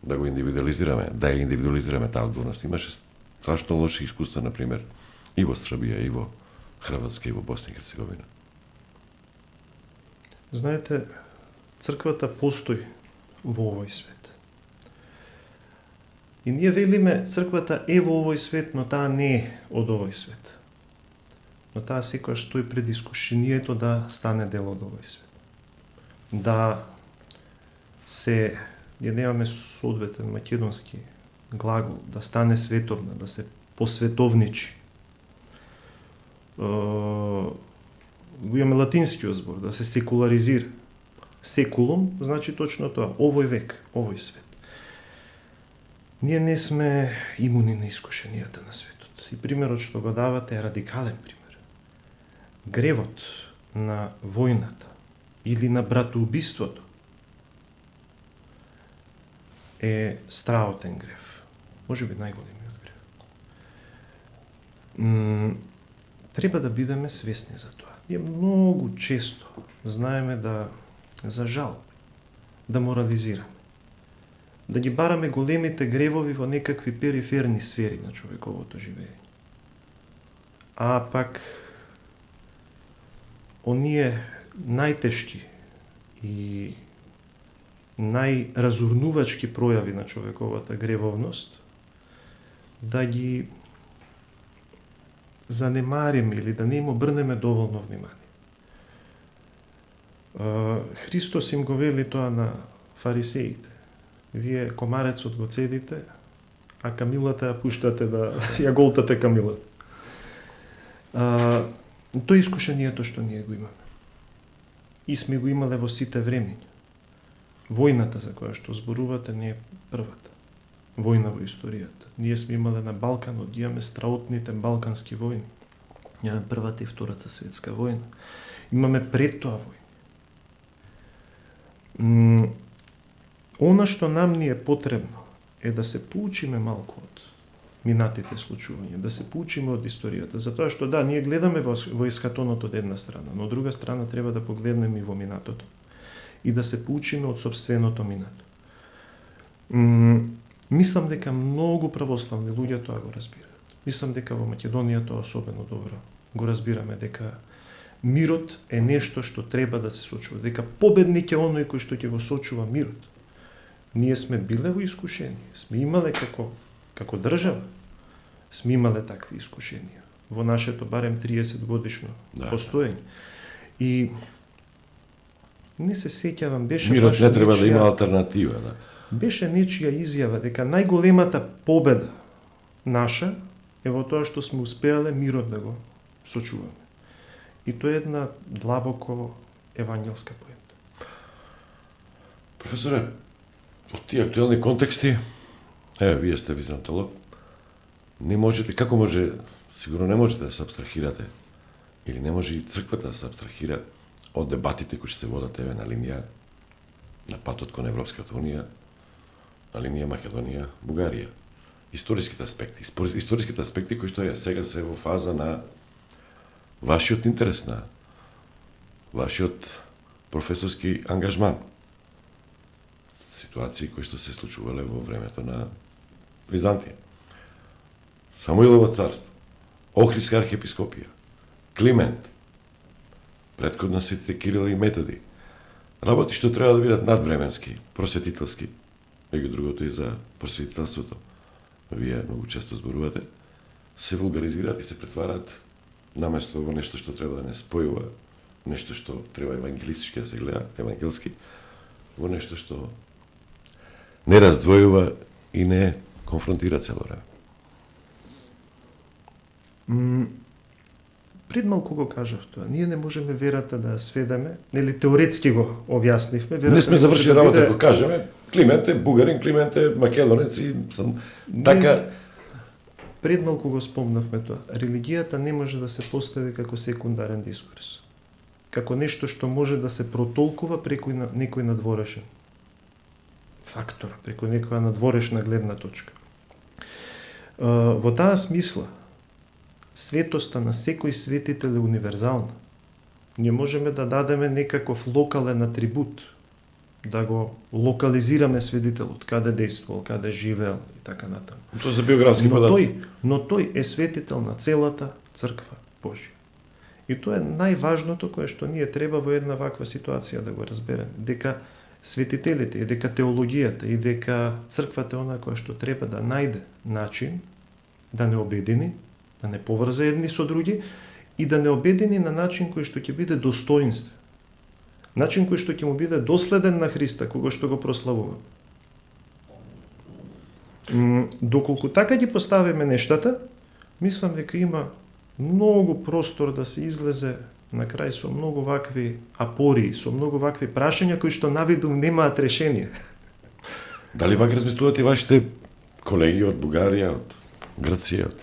да го индивидуализираме, да ја индивидуализираме таа одговорност. Имаше страшно лоши искуства, например, и во Србија, и во Хрватска, и во Босна и Херцеговина. Знаете, црквата постои во овој свет. И ние велиме, црквата е во овој свет, но таа не е од овој свет. Но таа секогаш стои пред искушението да стане дел од овој свет. Да се, ние немаме соодветен македонски глагол, да стане световна, да се посветовничи. Го имаме латинскиот збор, да се секуларизира. Секулум значи точно тоа, овој век, овој свет. Ние не сме имуни на искушенијата на светот. И примерот што го давате е радикален пример. Гревот на војната или на братоубиството е страотен грев. Може би најголемиот грев. Треба да бидеме свесни за тоа. Ние многу често знаеме да, за жал, да морализираме. да ги бараме големите гревови во некакви периферни сфери на човековото живење. А пак оние најтешки и најразурнувачки пројави на човековата гревовност да ги занемариме или да не им обрнеме доволно внимание. Христос им го вели тоа на фарисеите. Вие комарецот го цедите, а камилата ја пуштате да ја голтате камила. Тоа е искушението што ние го имаме. И сме го имале во сите времења. Војната за која што зборувате не е првата војна во историјата. Ние сме имале на Балканот, имаме страотните балкански војни. Имаме првата и втората светска војна. Имаме пред тоа војна. Она што нам ни е потребно е да се поучиме малку од минатите случувања, да се поучиме од историјата, затоа што да, ние гледаме во ескатонот од една страна, но од друга страна треба да погледнеме и во минатото и да се поучиме од собственото минато. Мислам дека многу православни луѓе тоа го разбираат. Мислам дека во Македонија тоа особено добро го разбираме, дека мирот е нешто што треба да се сочува, дека победник е оној кој што ќе го сочува мирот. Ние сме биле во искушение, сме имале како држава, сме имале такви искушенија во нашето барем 30 годишно постоење. И не се сеќавам, беше мирот не треба да има алтернатива, да. Беше нечија изјава дека најголемата победа наша е во тоа што сме успеале мирот да го сочуваме. И тоа е една длабоко евангелска поента. Професоре, од тие актуелни контексти, вие сте византолог, не можете, како може, сигурно не можете да се абстрахирате, или не може и црквата да се абстрахира од дебатите кои се водат на линија на патот кон Европската Унија, на линија Македонија, Бугарија. Историските аспекти кои што сега се во фаза на вашиот интерес, на вашиот професорски ангажман. Ситуации кои што се случувале во времето на Византија. Самуилово царство, Охридска архиепископија, Климент, претходно сите Кирил и Методи. Работи што треба да бидат надвременски, просветителски, меѓу другото и за просветителството. Вие многу често зборувате, се вулгаризираат и се претвараат наместо во нешто што треба да не спојува, нешто што треба евангелистички да се гледа, евангелски, во нешто што не раздвојува и не конфронтира цело време. Пред малку го кажав тоа. Ние не можеме верата да ја сведеме, нели теоретски го објаснивме. Не сме завршили работа, го кажеме. Климент е бугарин, Климент е македонец и така. Пред малку го спомнавме тоа. Религијата не може да се постави како секундарен дискурс. Како нешто што може да се протолкува преку некој надворешен фактор, преку некоја надворешна гледна точка. Во таа смисла, светоста на секој светител е универзална. Не можеме да дадеме некаков локален атрибут, да го локализираме свидетелот, каде действувал, каде живеел и така натаму. Тоа за биографски податоци. Но тој е светител на целата црква Божја. И тоа е најважното кое што ние треба во една ваква ситуација да го разбереме, дека светителите и дека теологијата и дека црквата е она која што треба да најде начин да не обедини, да не поврзе едни со други и да не обедини на начин кој што ќе биде достоинствен. Начин кој што ќе му биде доследен на Христа, кога што го прославува. Доколку така ги поставиме нештата, мислам дека има многу простор да се излезе на крај со многу вакви апори, со многу вакви прашања кои што навидум немаат решение. Дали вака размислувате и вашите колеги од Бугарија, од Грција, од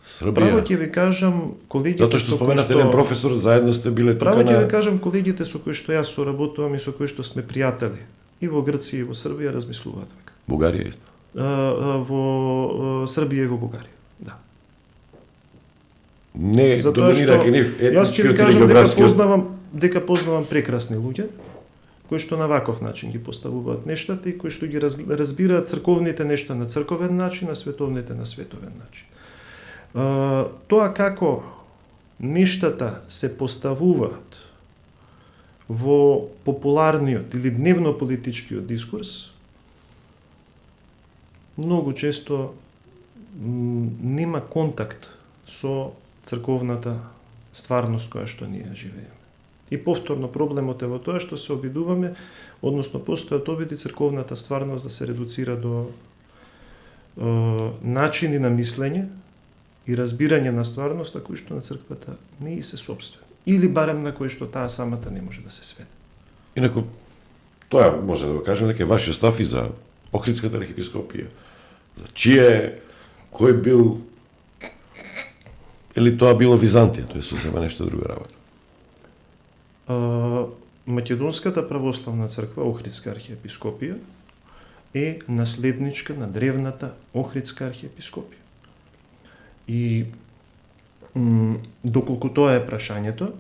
Србија? Право ќе ви кажам, колегите Затоа што споменате еден професор, заедно сте биле тука Право ќе на... ви кажам, колегите со кои што јас соработувам и со кои што сме пријатели, и во Грција и во Србија размислуваат вака. Бугарија исто. Во Србија и во Бугарија, да. Не доминира ке нив јас ќе ви етничкиот или кажам географскиот... дека познавам прекрасни луѓе, кои што на ваков начин ги поставуваат нештата и кои што ги разбираат црковните нешта на црковен начин, а световните на световен начин. Тоа како нештата се поставуваат во популарниот или дневно политичкиот дискурс, многу често нема контакт со црковната стварност која што ние живееме. И повторно проблемот е во тоа што се обидуваме, односно постојат обиди црковната стварност да се редуцира до начини на мислење и разбирање на стварноста кои што на црквата не и се собствени. Или барем на кои што таа самата не може да се сведе. Инаку, тоа може да го кажем дека е вашиот став и за Охридската архиепископија. За чие, кој бил, или тоа било Византија, тоа е сосема нешто друга работа. Македонската православна црква, Охридска архиепископија, е наследничка на древната Охридска архиепископија. И доколку тоа е прашањето,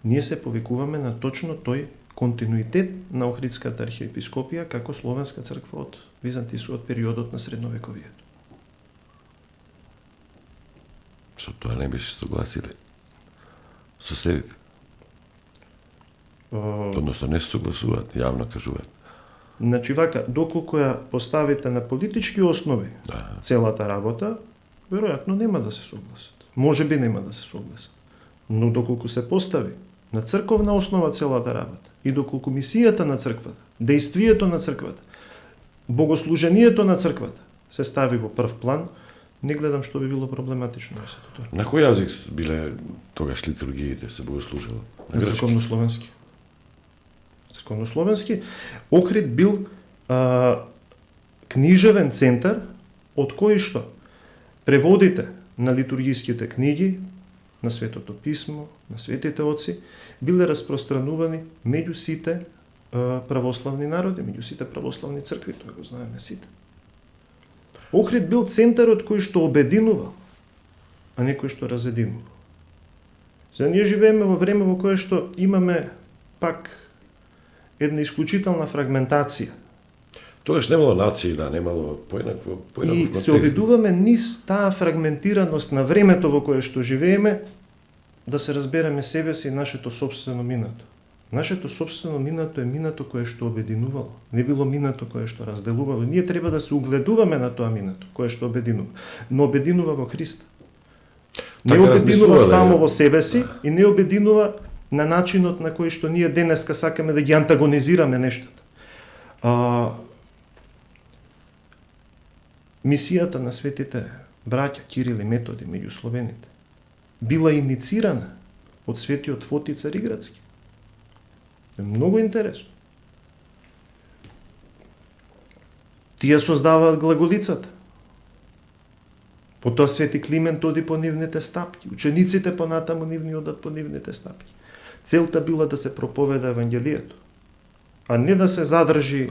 ние се повикуваме на точно тој континуитет на Охридската архиепископија како словенска црква од византискиот периодот на средновековието. Со тоа не беше согласиле соседите. Односно не се согласуваат, јавно кажуваат. Значи вака, доколку ја поставите на политички основи целата работа, веројатно нема да се согласат. Може би нема да се согласат. Но доколку се постави на црковна основа целата работа и доколку мисијата на црквата, дејствието на црквата, богослужението на црквата се стави во прв план, не гледам што би било проблематично да се тоа. На кој јазик биле тогаш литургиите се богослужило? На црковнословенски. Црковнословенски. Охрид бил книжевен центар од кој што преводите на литургиските книги, на Светото писмо, на светите оци, биле распространувани меѓу сите православни народи, меѓу сите православни цркви, тоа го знаеме сите. Охрид бил центарот кој што обединувал, а не кој што разединувал. Сега ние живееме во време во кое што имаме пак една исклучителна фрагментација. Тогаш немало нации, да, немало поеднакво И се обидуваме низ таа фрагментираност на времето во кое што живееме да се разбереме себе си и нашето собствено минато. Нашето собствено минато е минато кое што обединувало, не било минато кое што разделувало. Ние треба да се угледуваме на тоа минато кое што обединува, но обединува во Христа. Не Така обединува размислува, само да, во себе си и не обединува на начинот на кој што ние денеска сакаме да ги антагонизираме нештата. Мисијата на светите браќа Кирил и Методи меѓу словените била иницирана од светиот Фотий Цариградски. Е многу интересно. Тие создаваат глаголицата. Потоа свети Климент оди по нивните стапки. Учениците понатаму нивни одат по нивните стапки. Целта била да се проповеда Евангелието, а не да се задржи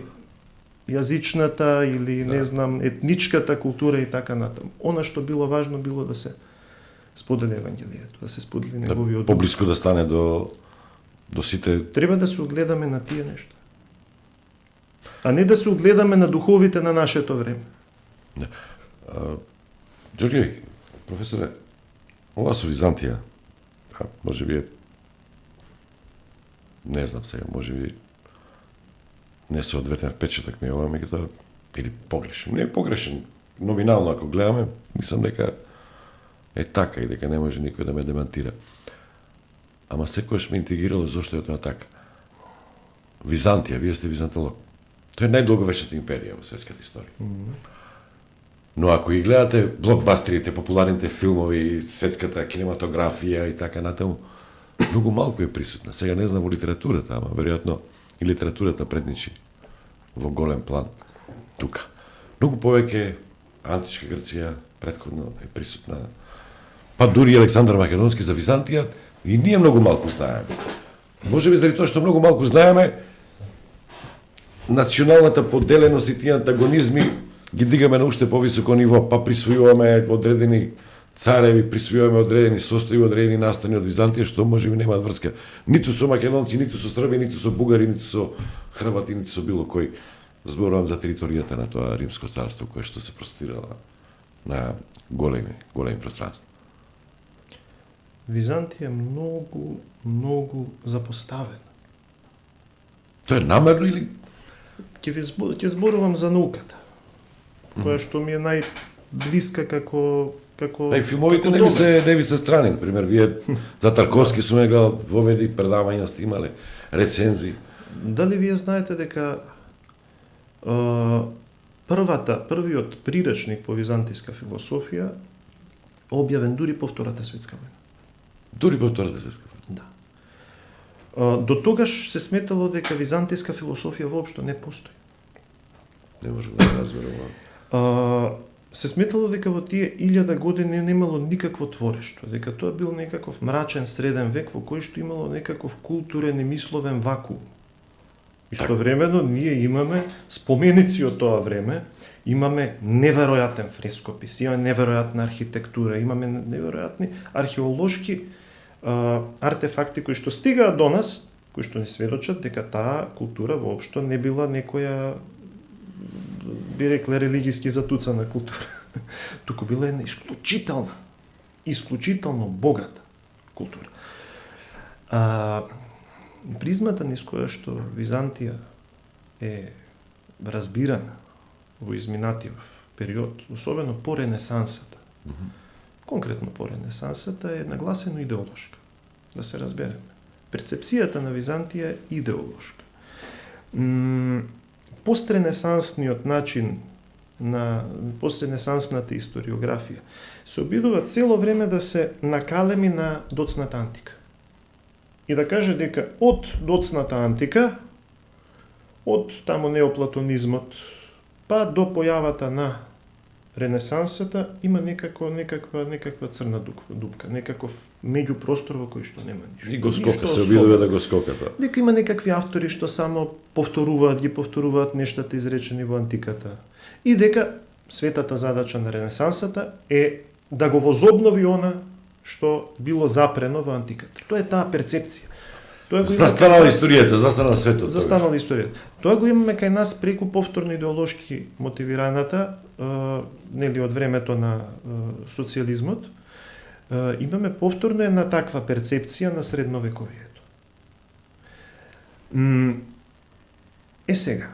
јазичната или не знам етничката култура и така натаму. Она што било важно било да се сподели Евангелието, да се сподели неговиот дух. Поблиску да стане до сите. Треба да се огледаме на тие нешта. А не да се огледаме на духовите на нашето време. Да. Ѓорѓе, професоре, ова со Византија, може би не знам сега, може би не се одветен впечаток ми ова, меѓутоа, или погрешен. Не е погрешен, номинално ако гледаме, мислам дека е така и дека не може никој да ме демантира. Ама секојаш ме интригирало зошто е тоа така. Византија, вие сте византолог. Тоа е најдолговечната империја во светската историја. Но ако ги гледате блокбастерите, популарните филмови, светската кинематографија и така натаму, многу малку е присутна. Сега не знам во литературата, ама веројатно и литературата предничи во голем план тука. Многу повеќе античка Грција претходно е присутна. Па дури Александар Македонски за Византија и ние многу малку знаеме. Може би заради тоа што многу малку знаеме, националната поделеност и тие антагонизми ги дигаме на уште повисоко ниво, па присвојуваме одредени цареви, присвојуваме одредени состојби, одредени настани од Византија, што може би немаат врска ниту со македонци, ниту со срби, ниту со бугари, ниту со хрвати, ниту со било кој. Зборувам за територијата на тоа Римско царство, кое што се простирало на големи пространства. Византија е многу запоставена. Тоа е намерно или? Ќе зборувам за науката, која што ми е најблиска како Филмовите не ви се страни, например, вие за Тарковски сум гледал воведи предавања, сте имале рецензии. Дали вие знаете дека првиот приречник по византијска философија објавен дури по Втората светска војна? Дури по Втората светска војна? Да. До тогаш се сметало дека византијска философија воопшто не постои. Не можам да разберам. Се сметало дека во тие 1000 години немало никакво творешто, дека тоа бил некаков мрачен среден век во кој што имало некаков културен и мисловен вакуум. Истовремено ние имаме споменици од тоа време, имаме неверојатен фрескопис, имаме неверојатна архитектура, имаме неверојатни археолошки артефакти кои што стигаат до нас, кои што ни сведочат дека таа култура воопшто не била некоја, би рекле, религиски затуцана култура. Туку била една исклучително богата култура. Призмата низ која што Византија е разбирана во изминатиот период, особено по Ренесансата, конкретно по Ренесансата, е нагласено идеолошка. Да се разбереме. Перцепцијата на Византија е идеолошка. Постренесансниот начин постренесансната историографија се обидува цело време да се накалеми на доцната антика. И да каже дека од доцната антика, од тамо неоплатонизмот, па до појавата на Ренесансата има некаква црна дупка, некаков меѓупростор во кој што нема ништо. И го скока, се обидува да го скока тоа. Дека има некакви автори што само повторуваат нештата изречени во антиката. И дека светата задача на Ренесансата е да го возобнови она што било запрено во антиката. Тоа е таа перцепција. Застанала историјата, застанала светот. Застанала историјата. Тоа го имаме кај нас преку повторно идеолошки мотивираната, нели од времето на социјализмот, имаме повторно една таква перцепција на средновековието. Сега,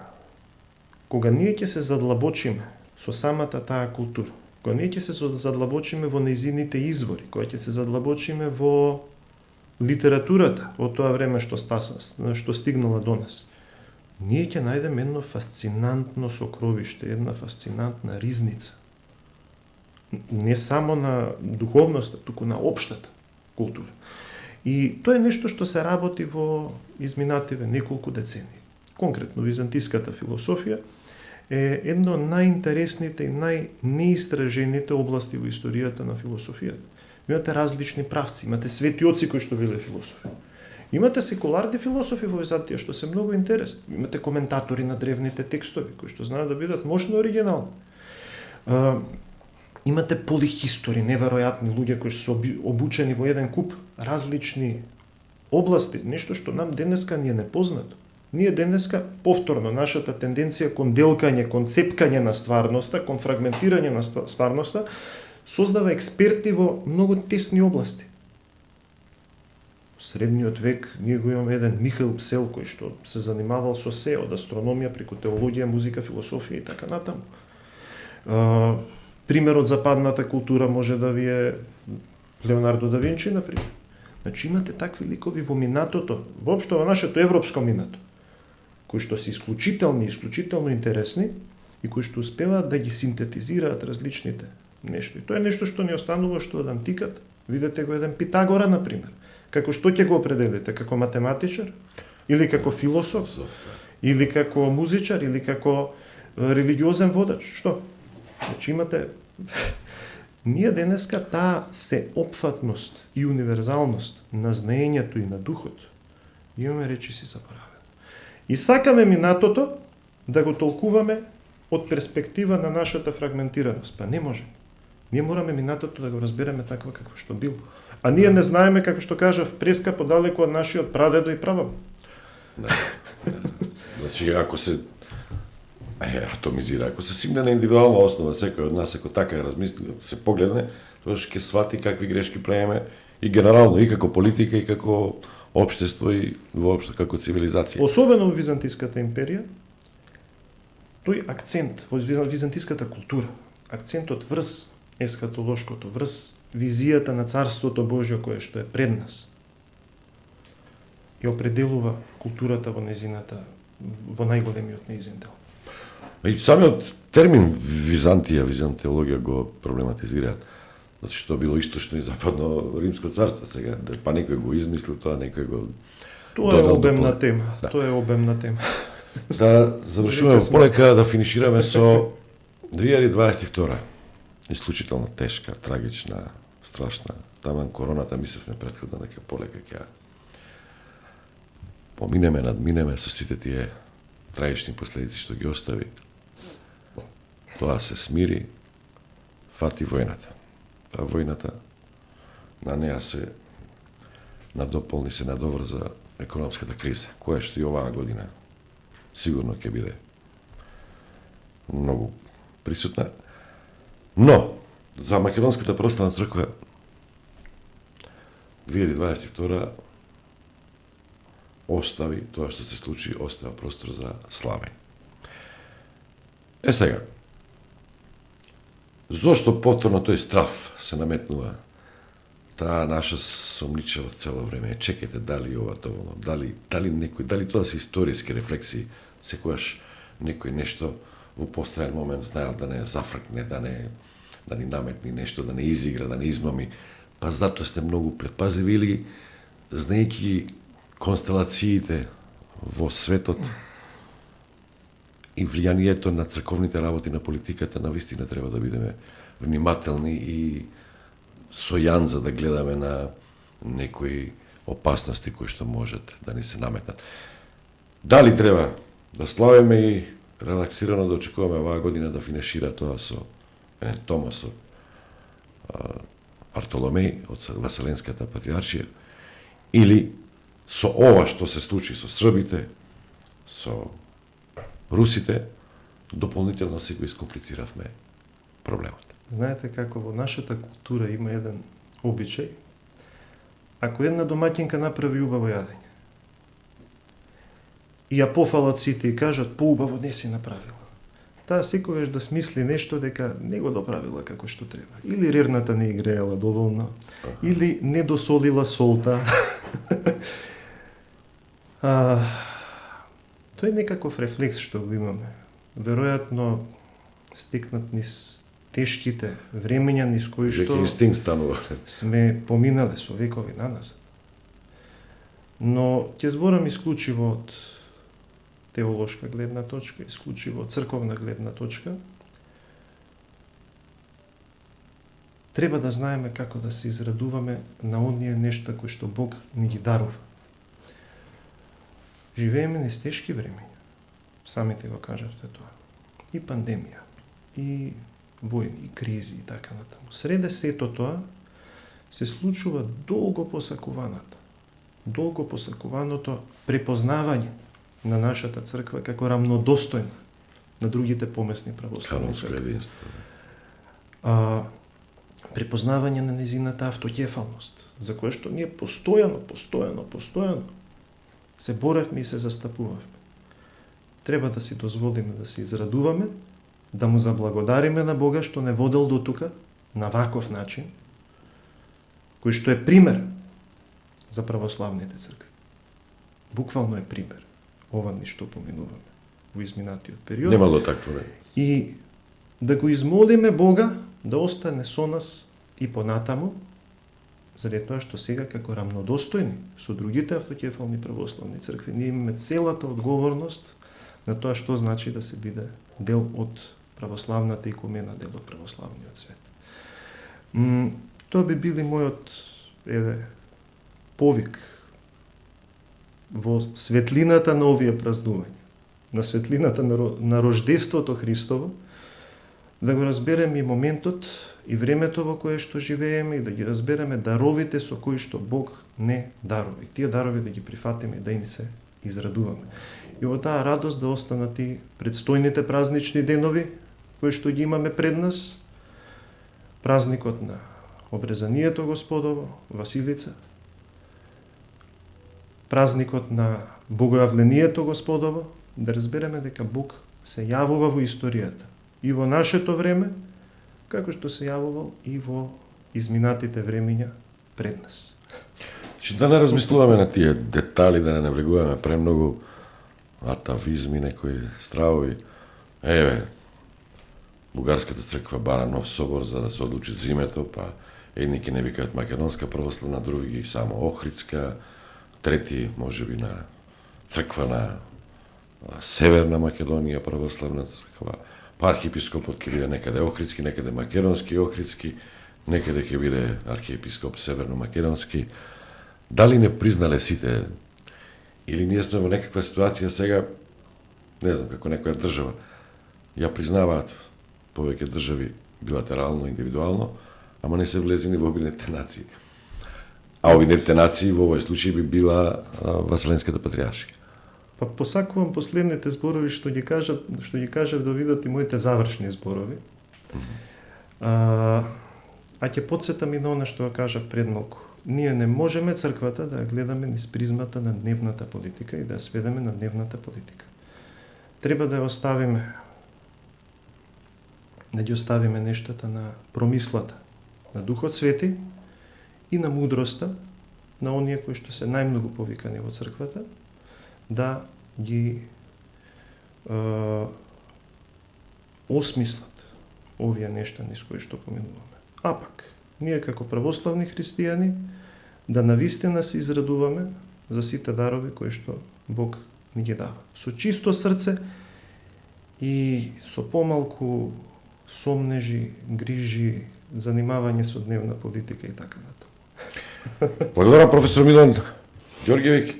кога ние ќе се задлабочиме со самата таа култура, кога ние ќе се задлабочиме во нејзините извори, кога ќе се задлабочиме во литературата од тоа време што стигнала до нас, ние ќе најдеме едно фасцинантно сокровиште, една фасцинантна ризница. Не само на духовноста, туку на општата култура. И тоа е нешто што се работи во изминативе неколку децении. Конкретно, византиската философија е едно од најинтересните и најнеистражените области во историјата на философијата. Имате различни правци, имате светиоци кои што биле философи. Имате секуларни философи во Византија што се многу интересни. Имате коментатори на древните текстови кои што знаат да бидат мощно оригинални. Имате полихистори, неверојатни луѓе кои се обучени во еден куп различни области, нешто што нам денеска ни е непознато. Ние денеска повторно нашата тенденција кон делкање, кон цепкање на стварноста, кон фрагментирање на стварноста создава експерти во многу тесни области. Средниот век ние го имаме еден Михаил Псел кој што се занимавал со се, од астрономија преку теологија, музика, философија и така натаму. Пример од западната култура може да ви е Леонардо да Винчи, например. Значи имате такви ликови во минатото, воопшто во нашето европско минато, кои што се исклучително интересни и кои што успеваат да ги синтетизираат различните нешто. И тоа е нешто што ни останува што од антиката. Видете го еден Питагора, например. Како што ќе го определите? Како математичар? Или како философ? Или како музичар? Или како религиозен водач? Што? Значи имате... Ние денеска таа сеопфатност и универзалност на знаењето и на духот имаме речиси заборавено. И сакаме минатото да го толкуваме од перспектива на нашата фрагментираност. Па не може. Ние мораме минатото да го разбереме такво како што било. А ние не знаеме, како што кажав, прескапо далеко од нашиот прадедо и прабаб. Да. Значи, ако се атомизира, ако се симне на индивидуална основа, секој од нас, ако така размисли, се погледне, тоа ќе свати какви грешки правиме и генерално, и како политика, и како општество, и воопшто како цивилизација. Особено во Византиската империја, тој акцент во византиската култура, акцентот врз есхатолошкото, врз визијата на Царството Божјо кое што е пред нас, ја определува културата во незината, во најголемиот неизин дел. И самиот термин Византија, византиологија го проблематизираат. Затоа што било источно и западно римско царство сега, па некој го измислил тоа, некој го Тоа е додал обемна допол- тема. Да. Тоа е обемна тема. Да завршуваме Веќе сме. полека, да финишираме со 2022. Исклучително тешка, трагична, страшна. Таман короната мислевме претходно дека полека ќе поминеме, надминеме со сите тие трагични последици што ги остави. Тоа се смири, фати војната. Таа војната на неа се надополни, се надоврза економската криза, која што и оваа година сигурно ќе биде многу присутна. Но, за Македонската православна црква 2022 остави тоа што се случи, остава простор за славење. Сега, зошто повторно тој страв се наметнува? Таа наша сомничавост цело време. Чекайте дали ова доволно, дали тоа се историски рефлексии, секогаш некој нешто во постојан момент знаел да не зафркне, да ни наметни нешто, да не изигра, да не измами. Па затоа сте многу предпазиви или знаејќи констелациите во светот и влијанието на црковните работи, на политиката, на вистина треба да бидеме внимателни и со јанза да гледаме на некои опасности кои што можат да ни се наметнат. Дали треба да славиме и релаксирано да очекуваме оваа година да финишира тоа со Томас од Артоломеј од Васеленската патриаршија, или со ова што се случи со србите, со русите, дополнително си го искомплициравме проблемот. Знаете како во нашата култура има еден обичај. Ако една домаќинка направи убаво јадење и ја пофалат сите и кажат поубаво не си направила, таа секогаш да смисли нешто дека не го доправила како што треба. Или рерната не игреела доволно, или не досолила солта. Тој е некаков рефлекс што го имаме. Веројатно стекнат низ тешките времења низ кои Дека што инстинкт станува. сме поминале со векови наназад. Но ќе зборам исклучиво од теолошка гледна точка, исклучиво од црковна гледна точка. Треба да знаеме како да се израдуваме на оние нешта кои што Бог ни ги дарува. Живееме низ тешки времења. Самите го кажавте тоа. И пандемија, и војни, и кризи и така натаму. Среде сето тоа се случува долго посакуваното препознавање на нашата црква како рамнодостојна на другите помесни православни Канонско цркви. единство. Препознавање на незината автокефалност, за кое што ние постојано се боревме и се застапувавме. Треба да си дозволиме да се израдуваме, да му заблагодариме на Бога што не водел до тука на ваков начин, кој што е пример за православните цркви. Буквално е пример. Ова ни што поминуваме во изминатиот период. Немало такво време. И да го измолиме Бога да остане со нас и понатаму, заради тоа што сега како рамнодостојни со другите автокефални православни цркви ние имаме целата одговорност на тоа што значи да се биде дел од православната икумена, дел од православниот свет. Тоа би били мојот повик во светлината на овие празнувања, на светлината на рождеството Христово, да го разбереме и моментот и времето во кое што живееме и да ги разбереме даровите со кои што Бог не дарува. И тие дарови да ги прифатиме и да им се израдуваме. И во таа радост да останат и предстојните празнични денови кои што ги имаме пред нас. Празникот на Обрезанието Господово, Василица, празникот на Богојавлението Господово, да разбереме дека Бог се јавува во историјата и во нашето време, како што се јавувал и во изминатите времиња пред нас. Че да не размислуваме на тие детали, да не навлегуваме премногу атавизми, некои стравови. Еве, Бугарската црква бара нов собор за да се одлучи зимето, па едни ќе не викаат Македонска православна, други само Охридска, трети можеби на црква на Северна Македонија православна црква, па архиепископот ќе биде некаде Охридски, некаде Македонски Охридски, некаде ќе биде архиепископ Северно Македонски. Дали не признале сите, или ние сме во некаква ситуација сега, не знам, како некоја држава, ја признаваат повеќе држави билатерално, индивидуално, ама не се влезени во Обединетите нации. А Обединетите нации во овој случај би била Васеленската патриаршија. Па посакувам последните зборови што ги кажав да видат и моите завршни зборови. А ќе потсетам и на она што го кажав пред малку. Ние не можеме црквата да ја гледаме низ призмата на дневната политика и да ја сведеме на дневната политика. Треба да ја оставиме, да ги оставиме нештата на промислата, на Духот Свети и на мудроста на оние кои што се најмногу повикани во црквата, да ги осмислат овие нешта низ кои што поминуваме. А пак, ние како православни христијани да навистина се израдуваме за сите дарови кои што Бог ни ги дава. Со чисто срце и со помалку сомнежи, грижи, занимавање со дневна политика и така натаму. Благодарам професор Милан Ѓорѓевиќ.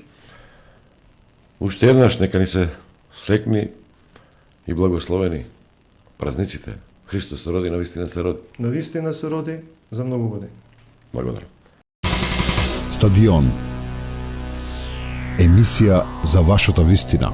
Уште еднаш нека ни се срекни и благословени празниците. Христос се роди, навистина се роди. Навистина се роди за многу години. Благодарам. Стадион. Емисија за вашата вистина.